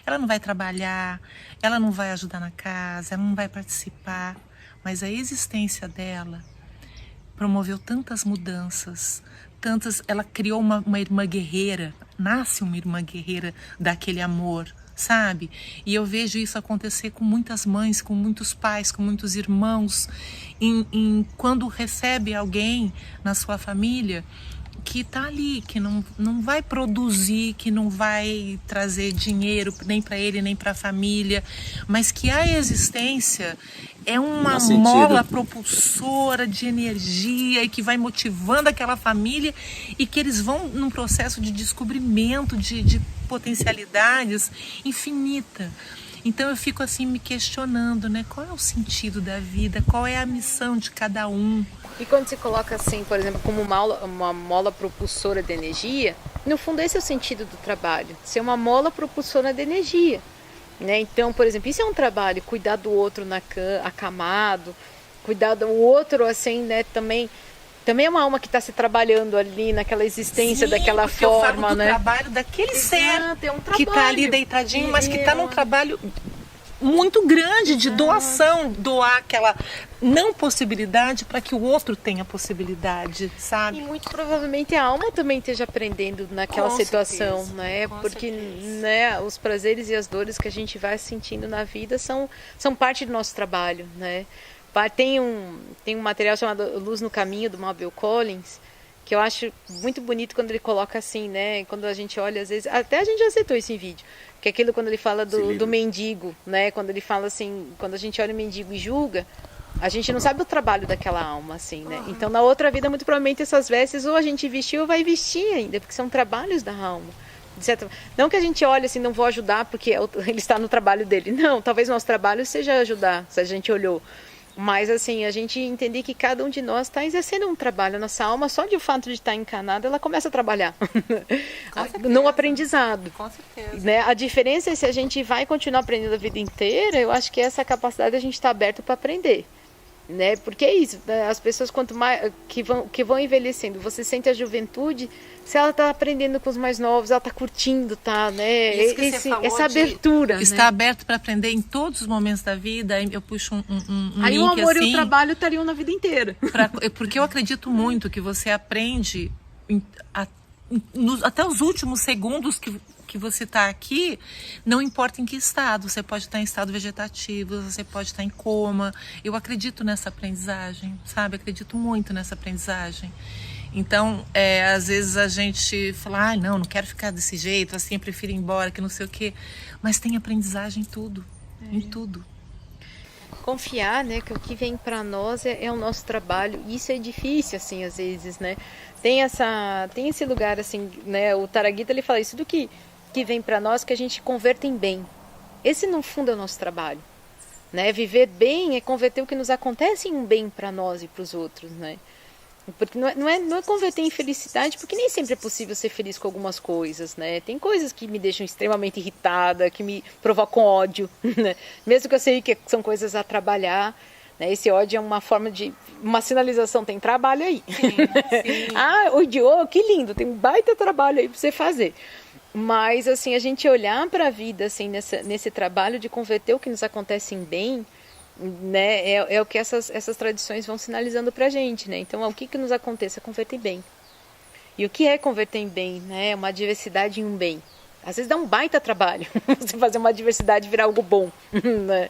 Ela não vai trabalhar, ela não vai ajudar na casa, ela não vai participar. Mas a existência dela promoveu tantas mudanças, ela criou uma irmã guerreira, nasce uma irmã guerreira daquele amor, sabe? E eu vejo isso acontecer com muitas mães, com muitos pais, com muitos irmãos, quando recebe alguém na sua família que está ali, que não vai produzir, que não vai trazer dinheiro nem para ele, nem para a família, mas que a existência é uma mola propulsora de energia e que vai motivando aquela família e que eles vão num processo de descobrimento de potencialidades infinita. Então eu fico assim me questionando, né? Qual é o sentido da vida? Qual é a missão de cada um? E quando você coloca assim, por exemplo, como uma mola propulsora de energia, no fundo esse é o sentido do trabalho, ser uma mola propulsora de energia. Né? Então, por exemplo, isso é um trabalho, cuidar do outro acamado, cuidar do outro assim, né? Também é uma alma que está se trabalhando ali naquela existência, daquela forma, eu falo do né? Trabalho daquele ser um que está ali deitadinho, mas que está num trabalho muito grande de doação, doar aquela não possibilidade para que o outro tenha possibilidade, sabe? E muito provavelmente a alma também esteja aprendendo naquela situação, certeza, né? Porque né, os prazeres e as dores que a gente vai sentindo na vida são parte do nosso trabalho, né? Tem um material chamado Luz no Caminho, do Mabel Collins, que eu acho muito bonito quando ele coloca assim, né? Quando a gente olha, às vezes, até a gente já aceitou isso em vídeo, que é aquilo quando ele fala do mendigo, né? Quando ele fala assim, quando a gente olha o mendigo e julga, a gente não sabe o trabalho daquela alma, assim, né? Então, na outra vida, muito provavelmente essas vestes ou a gente vestiu ou vai vestir ainda, porque são trabalhos da alma. Não que a gente olhe assim, não vou ajudar porque ele está no trabalho dele. Não, talvez nosso trabalho seja ajudar, se a gente olhou. Mas assim, a gente entender que cada um de nós está exercendo um trabalho. A nossa alma, só de o fato de estar encarnada, ela começa a trabalhar no aprendizado. Com certeza. Né? A diferença é se a gente vai continuar aprendendo a vida inteira, eu acho que essa capacidade a gente está aberto para aprender. Né? Porque é isso, né? As pessoas quanto mais que vão envelhecendo, você sente a juventude, se ela está aprendendo com os mais novos, ela está curtindo, tá, né? Essa abertura, está aberto para aprender em todos os momentos da vida. Eu puxo um aí link, o amor assim, e o trabalho estariam na vida inteira. Porque eu acredito muito que você aprende até os últimos segundos que você está aqui, não importa em que estado, você pode estar em estado vegetativo, você pode estar em coma. Eu acredito nessa aprendizagem, sabe? Acredito muito nessa aprendizagem. Então, às vezes a gente fala, não quero ficar desse jeito, assim, eu prefiro ir embora, que não sei o quê. Mas tem aprendizagem em tudo, em tudo. Confiar, né, que o que vem para nós é o nosso trabalho. Isso é difícil, assim, às vezes, né? Tem esse lugar, assim, né? O Taraghita, ele fala isso do que vem para nós, que a gente converta em bem. Esse, no fundo, é o nosso trabalho, né? Viver bem é converter o que nos acontece em um bem para nós e para os outros, né? Porque não é converter em felicidade, porque nem sempre é possível ser feliz com algumas coisas, né? Tem coisas que me deixam extremamente irritada, que me provocam ódio, né? Mesmo que eu sei que são coisas a trabalhar, né? Esse ódio é uma forma de... uma sinalização, tem trabalho aí. Sim, sim. Odiou, que lindo, tem um baita trabalho aí para você fazer. Mas, assim, a gente olhar para a vida, assim, nesse trabalho de converter o que nos acontece em bem, né, é o que essas tradições vão sinalizando pra gente, né? Então, o que nos aconteça, converter em bem. E o que é converter em bem, né? Uma diversidade em um bem. Às vezes dá um baita trabalho você fazer uma diversidade virar algo bom, né?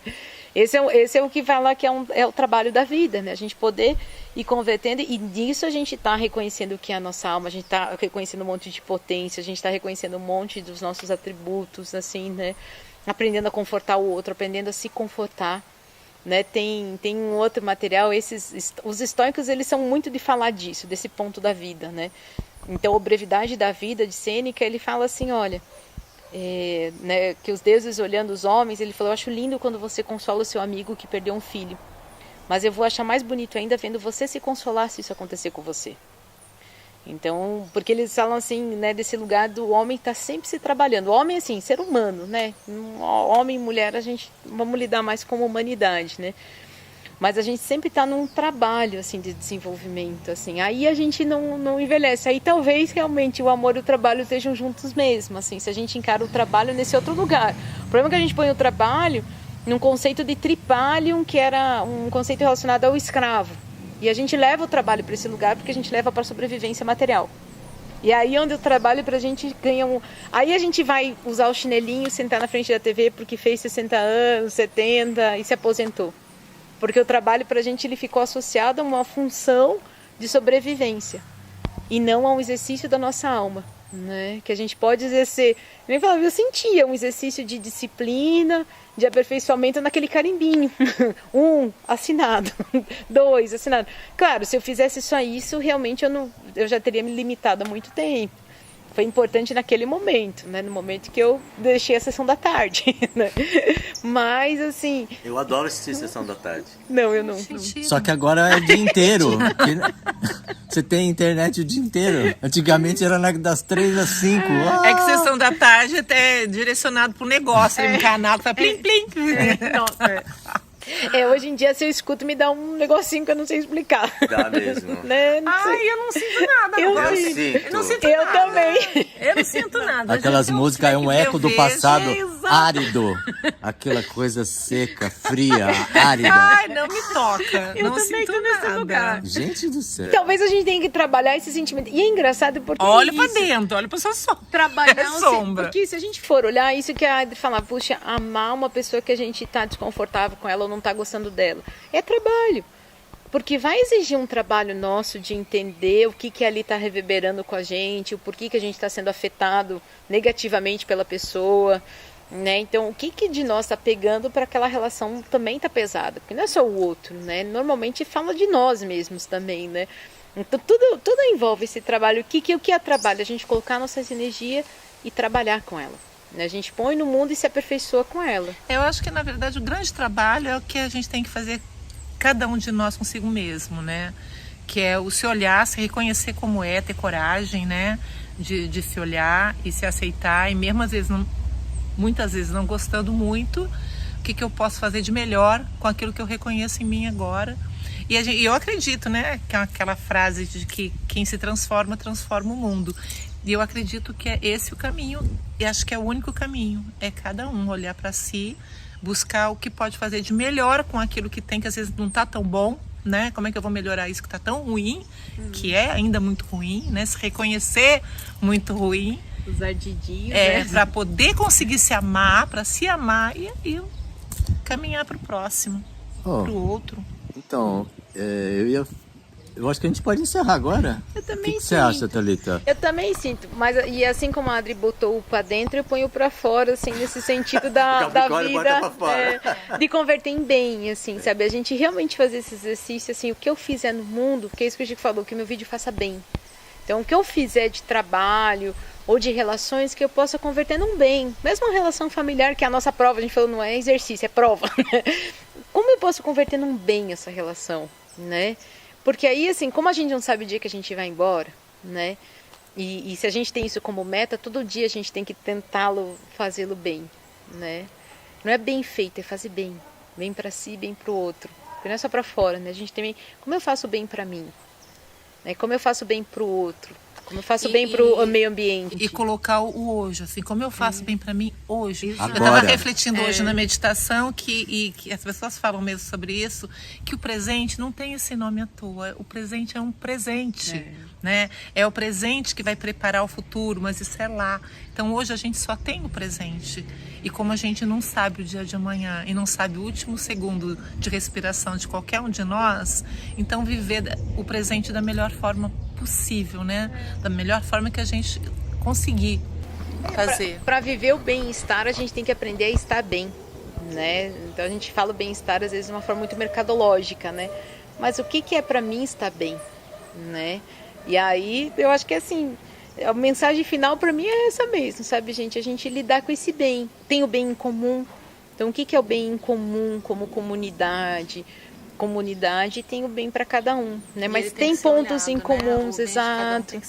Esse é o que fala que é o trabalho da vida, né? A gente poder ir convertendo, e nisso a gente está reconhecendo o que é a nossa alma, a gente está reconhecendo um monte de potência, a gente está reconhecendo um monte dos nossos atributos, assim, né? Aprendendo a confortar o outro, aprendendo a se confortar. Né, tem um outro material, os estoicos, eles são muito de falar disso, desse ponto da vida, né? Então, a brevidade da vida de Sêneca, ele fala assim, olha, né, que os deuses olhando os homens, ele falou, eu acho lindo quando você consola o seu amigo que perdeu um filho, mas eu vou achar mais bonito ainda vendo você se consolar se isso acontecer com você. Então, porque eles falam assim, né, desse lugar do homem estar sempre se trabalhando. O homem, assim, ser humano, né? Homem e mulher, a gente vamos lidar mais com a humanidade, né? Mas a gente sempre está num trabalho, assim, de desenvolvimento, assim. Aí a gente não envelhece. Aí talvez realmente o amor e o trabalho estejam juntos mesmo, assim, se a gente encara o trabalho nesse outro lugar. O problema é que a gente põe o trabalho num conceito de tripalium, que era um conceito relacionado ao escravo. E a gente leva o trabalho para esse lugar porque a gente leva para a sobrevivência material. E aí onde o trabalho para a gente ganha um... Aí a gente vai usar o chinelinho, sentar na frente da TV porque fez 60 anos, 70 e se aposentou. Porque o trabalho para a gente ele ficou associado a uma função de sobrevivência e não a um exercício da nossa alma, né? Que a gente pode exercer... Eu sentia um exercício de disciplina, de aperfeiçoamento naquele carimbinho. 1, assinado. 2, assinado. Claro, se eu fizesse só isso, realmente eu já teria me limitado há muito tempo. Foi importante naquele momento, né? No momento que eu deixei a sessão da tarde, né? Mas, assim... Eu adoro assistir sessão da tarde. Não, eu não. Só que agora é o dia inteiro. Você tem internet o dia inteiro. Antigamente era das 3 às 5. É que sessão da tarde até direcionado pro negócio, no canal, tá plim, plim. Hoje em dia, se eu escuto, me dá um negocinho que eu não sei explicar. Dá mesmo. Né? Eu não sinto nada. Eu não sinto eu nada. também. Eu não sinto nada. Aquelas músicas é um eco do passado Exato. árido. Aquela coisa seca, fria, árida. Ai, não me toca. Eu não também sinto tô nesse nada. lugar. Gente do céu. Talvez a gente tenha que trabalhar esse sentimento. E é engraçado porque Olha pra dentro, olha pra sua sombra. trabalhar sombra. Porque se a gente for olhar isso que a Adri fala, puxa, amar uma pessoa que a gente tá desconfortável com ela ou não tá gostando dela, é trabalho. Porque vai exigir um trabalho nosso de entender o que ali está reverberando com a gente, o porquê que a gente está sendo afetado negativamente pela pessoa, né? Então, o que de nós está pegando para aquela relação também tá pesada, porque não é só o outro, né? Normalmente fala de nós mesmos também, né? Então, tudo envolve esse trabalho. O que é trabalho? A gente colocar nossas energias e trabalhar com ela. A gente põe no mundo e se aperfeiçoa com ela. Eu acho que, na verdade, o grande trabalho é o que a gente tem que fazer, cada um de nós consigo mesmo, né? Que é o se olhar, se reconhecer como é, ter coragem, né? De se olhar e se aceitar. E mesmo, às vezes, muitas vezes não gostando muito, o que eu posso fazer de melhor com aquilo que eu reconheço em mim agora. E eu acredito, né? Que é aquela frase de que quem se transforma, transforma o mundo. E eu acredito que é esse o caminho, e acho que é o único caminho, é cada um olhar para si, buscar o que pode fazer de melhor com aquilo que tem, que às vezes não está tão bom, né? Como é que eu vou melhorar isso que está tão ruim, que é ainda muito ruim, né? Se reconhecer muito ruim. Os ardidinhos, né? né? Para poder conseguir se amar, para se amar e caminhar para o próximo, para o outro. Então, eu acho que a gente pode encerrar agora. Eu também O que você acha, Thalita? Eu também sinto, mas e assim como a Adri botou o pra dentro, eu ponho pra fora, assim, nesse sentido da vida, bota pra fora. De converter em bem, assim, sabe? A gente realmente fazer esse exercício, assim, o que eu fizer no mundo, que é isso que o Chico falou, que meu vídeo faça bem. Então, o que eu fizer de trabalho ou de relações, que eu possa converter num bem. Mesmo uma relação familiar, que é a nossa prova, a gente falou, não é exercício, é prova. Como eu posso converter num bem essa relação, né? Porque aí, assim, como a gente não sabe o dia que a gente vai embora, né? E se a gente tem isso como meta, todo dia a gente tem que tentá-lo, fazê-lo bem, né? Não é bem feito, é fazer bem. Bem para si, bem para o outro. Porque não é só para fora, né? A gente também... Como eu faço bem para mim? Né? Como eu faço bem para o outro? Como eu faço bem para o meio ambiente? E colocar o hoje, assim, como eu faço bem para mim hoje. Agora. Eu estava refletindo hoje na meditação que as pessoas falam mesmo sobre isso, que o presente não tem esse nome à toa. O presente é um presente, né? É o presente que vai preparar o futuro, mas isso é lá. Então hoje a gente só tem o presente. E como a gente não sabe o dia de amanhã e não sabe o último segundo de respiração de qualquer um de nós, então viver o presente da melhor forma possível, né? Da melhor forma que a gente conseguir fazer. Para viver o bem-estar, a gente tem que aprender a estar bem, né? Então a gente fala o bem-estar às vezes de uma forma muito mercadológica, né? Mas o que é para mim estar bem, né? E aí eu acho que assim, a mensagem final para mim é essa mesmo, sabe, gente? A gente lidar com esse bem. Tem o bem em comum. Então o que é o bem em comum como comunidade? Comunidade tem o bem para cada um, né? Mas tem pontos em comuns, exato.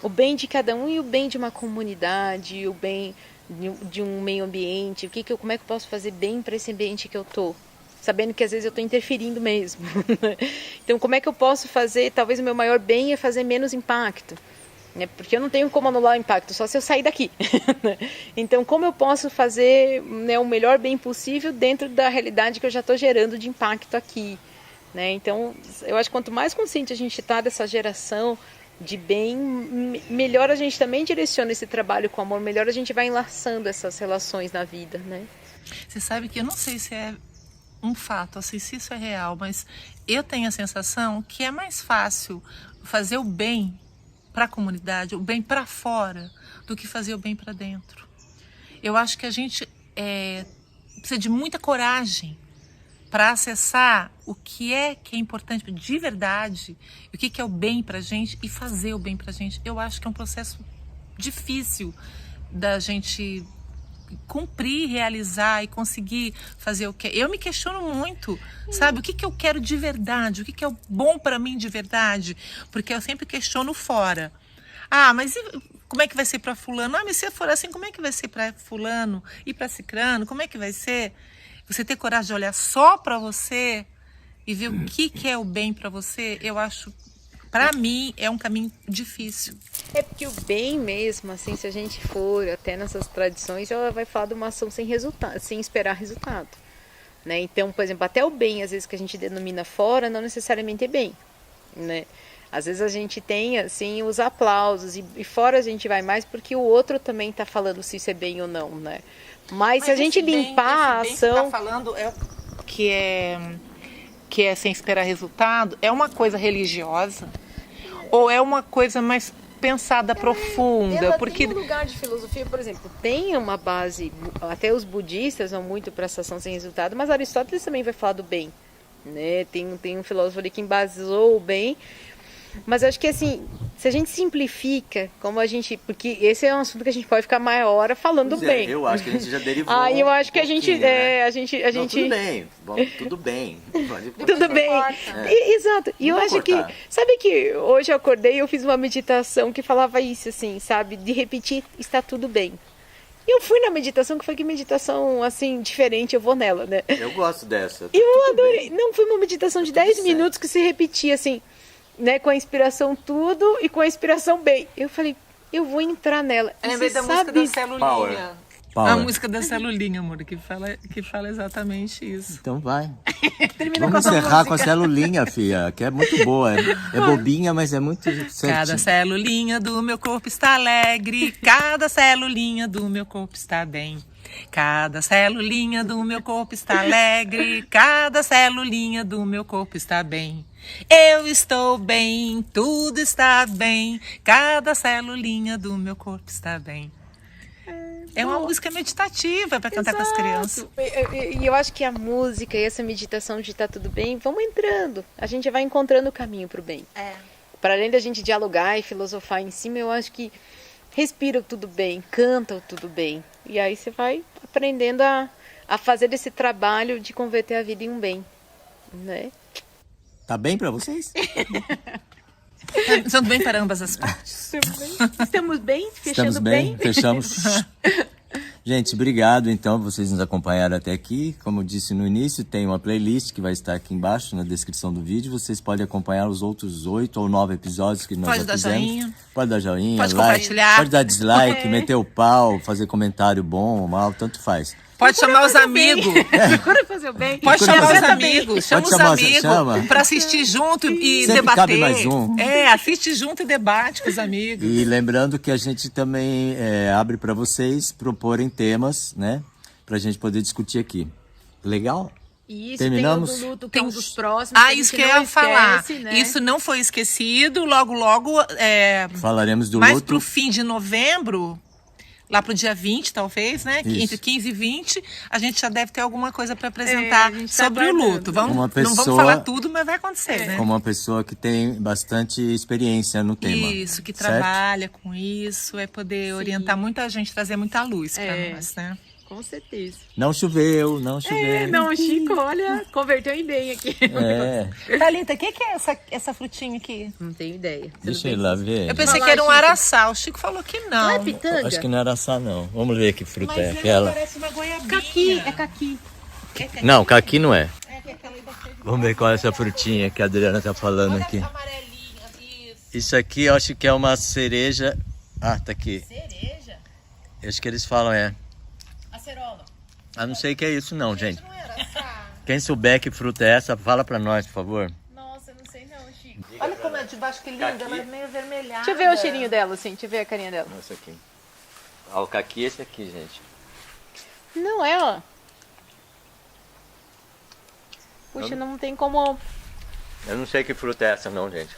O bem de cada um e o bem de uma comunidade, o bem de um meio ambiente. Como é que eu posso fazer bem para esse ambiente que eu tô? Sabendo que às vezes eu estou interferindo mesmo. Então, como é que eu posso fazer? Talvez o meu maior bem é fazer menos impacto. Né? Porque eu não tenho como anular o impacto, só se eu sair daqui. Então, como eu posso fazer, né, o melhor bem possível dentro da realidade que eu já estou gerando de impacto aqui? Né? Então, eu acho que quanto mais consciente a gente está dessa geração de bem, melhor a gente também direciona esse trabalho com amor, melhor a gente vai enlaçando essas relações na vida. Né? Você sabe que eu não sei se é um fato, assim, se isso é real, mas eu tenho a sensação que é mais fácil fazer o bem para a comunidade, o bem para fora, do que fazer o bem para dentro. Eu acho que a gente precisa de muita coragem para acessar o que é importante de verdade, o que é o bem para a gente e fazer o bem para a gente. Eu acho que é um processo difícil da gente cumprir, realizar e conseguir fazer o que eu me questiono muito, sabe, o que eu quero de verdade, o que é bom para mim de verdade, porque eu sempre questiono fora. Mas como é que vai ser para fulano? Mas se for assim, como é que vai ser para fulano e para cicrano? Como é que vai ser? Você ter coragem de olhar só para você e ver o que é o bem para você, eu acho, para mim, é um caminho difícil. É porque o bem mesmo, assim, se a gente for até nessas tradições, ela vai falar de uma ação sem resultado, sem esperar resultado. Né? Então, por exemplo, até o bem, às vezes, que a gente denomina fora, não necessariamente é bem. Né? Às vezes a gente tem, assim, os aplausos, e fora a gente vai mais porque o outro também está falando se isso é bem ou não, né? Mas se a gente limpar a ação... Esse bem que você tá falando que é sem esperar resultado, é uma coisa religiosa ou é uma coisa mais pensada, profunda? Ela porque tem um lugar de filosofia, por exemplo, tem uma base, até os budistas vão muito para essa ação sem resultado, mas Aristóteles também vai falar do bem, né? Tem um filósofo ali que embasou o bem. Mas eu acho que assim, se a gente simplifica, como a gente... Porque esse é um assunto que a gente pode ficar mais hora falando bem. Eu acho que a gente já derivou. Eu acho que a gente... Né? a gente... Não, tudo bem. Bom, tudo bem. Tudo bem. Exato. E eu acho que... Sabe que hoje eu acordei e eu fiz uma meditação que falava isso, assim, sabe? De repetir, está tudo bem. E eu fui na meditação, que foi que meditação, assim, diferente, eu vou nela, né? Eu gosto dessa. E eu adorei. Não, foi uma meditação de 10 minutos que se repetia, assim... Né, com a inspiração tudo e com a inspiração bem. Eu falei, eu vou entrar nela. Lembrei da música da Celulinha. Paula. A música da Celulinha, amor, que fala exatamente isso. Então vai. Termina Vamos com essa encerrar com a música. celulinha, filha, que é muito boa. É bobinha, mas é muito Cada certinho. celulinha do meu corpo está alegre, cada celulinha do meu corpo está bem. Cada celulinha do meu corpo está alegre, cada celulinha do meu corpo está bem. Eu estou bem, tudo está bem, cada celulinha do meu corpo está bem. É uma música meditativa para cantar com as crianças. E eu acho que a música e essa meditação de tá tudo bem, vamos entrando. A gente vai encontrando o caminho pro bem. Para além da gente dialogar e filosofar em cima, eu acho que respira o tudo bem, canta o tudo bem. E aí você vai aprendendo a fazer esse trabalho de converter a vida em um bem, né? Tá bem pra vocês? Sendo bem para ambas as partes. Estamos bem? Fechando Estamos bem? Fechamos. Gente, obrigado. Então, vocês nos acompanharam até aqui. Como eu disse no início, tem uma playlist que vai estar aqui embaixo na descrição do vídeo. Vocês podem acompanhar os outros 8 ou 9 episódios que nós Pode já dar fizemos. joinha. Pode dar joinha, Pode like, compartilhar. pode dar dislike, meter o pau, fazer comentário bom ou mal, tanto faz. Pode chamar os amigos. Procura fazer o bem. Pode Procura chamar os fazer- amigos. Chama Pode os chamar- amigos chama. para assistir junto e Sempre debater. cabe mais um. Assiste junto e debate com os amigos. E lembrando que a gente também abre para vocês proporem temas, né? Pra gente poder discutir aqui. Legal? E isso Terminamos? tem o do luto, que Tem é um dos próximos. Ah, que a isso gente que eu não ia falar. esquece, né? Isso não foi esquecido. Logo, Falaremos do mais luto. pro fim de novembro, lá pro dia 20, talvez, né? Isso. Entre 15 e 20, a gente já deve ter alguma coisa para apresentar a gente tá sobre o aguardando. luto. Vamos, Uma Não vamos pessoa- falar tudo, mas vai acontecer, né? Como uma pessoa que tem bastante experiência no tema. Isso, que certo? trabalha com isso, é poder orientar muita gente, trazer muita luz para nós, né? Com certeza. Não choveu, não choveu. Não, o Chico, olha, converteu em bem aqui. É, Thalita, o que é essa frutinha aqui? Não tenho ideia. deixa eu ir lá ver. Eu pensei Vai lá, que era um Chico. araçá. O Chico falou que não. Não é pitanga? Acho que não era açá, não. Vamos ver que fruta Mas é ele aquela. parece uma goiabinha. Caqui, é caqui. Não, caqui não é. É que aquela aí da frente. Vamos ver qual é essa frutinha que a Adriana tá falando Olha aqui. essa amarelinha, isso. Isso aqui eu acho que é uma cereja. Ah, tá aqui. Cereja? Acho que eles falam Acerola. Ah, não sei o que é isso não, gente. Não era araçá? Quem souber que fruta é essa, fala pra nós, por favor. Nossa, eu não sei não, Chico. Olha como é de baixo, que linda. Ela é meio avermelhada. Deixa eu ver o cheirinho dela, assim. Deixa eu ver a carinha dela. Esse aqui. Ah, o caqui é esse aqui, gente. Não é, ó. Puxa, não tem como... Eu não sei que fruta é essa não, gente.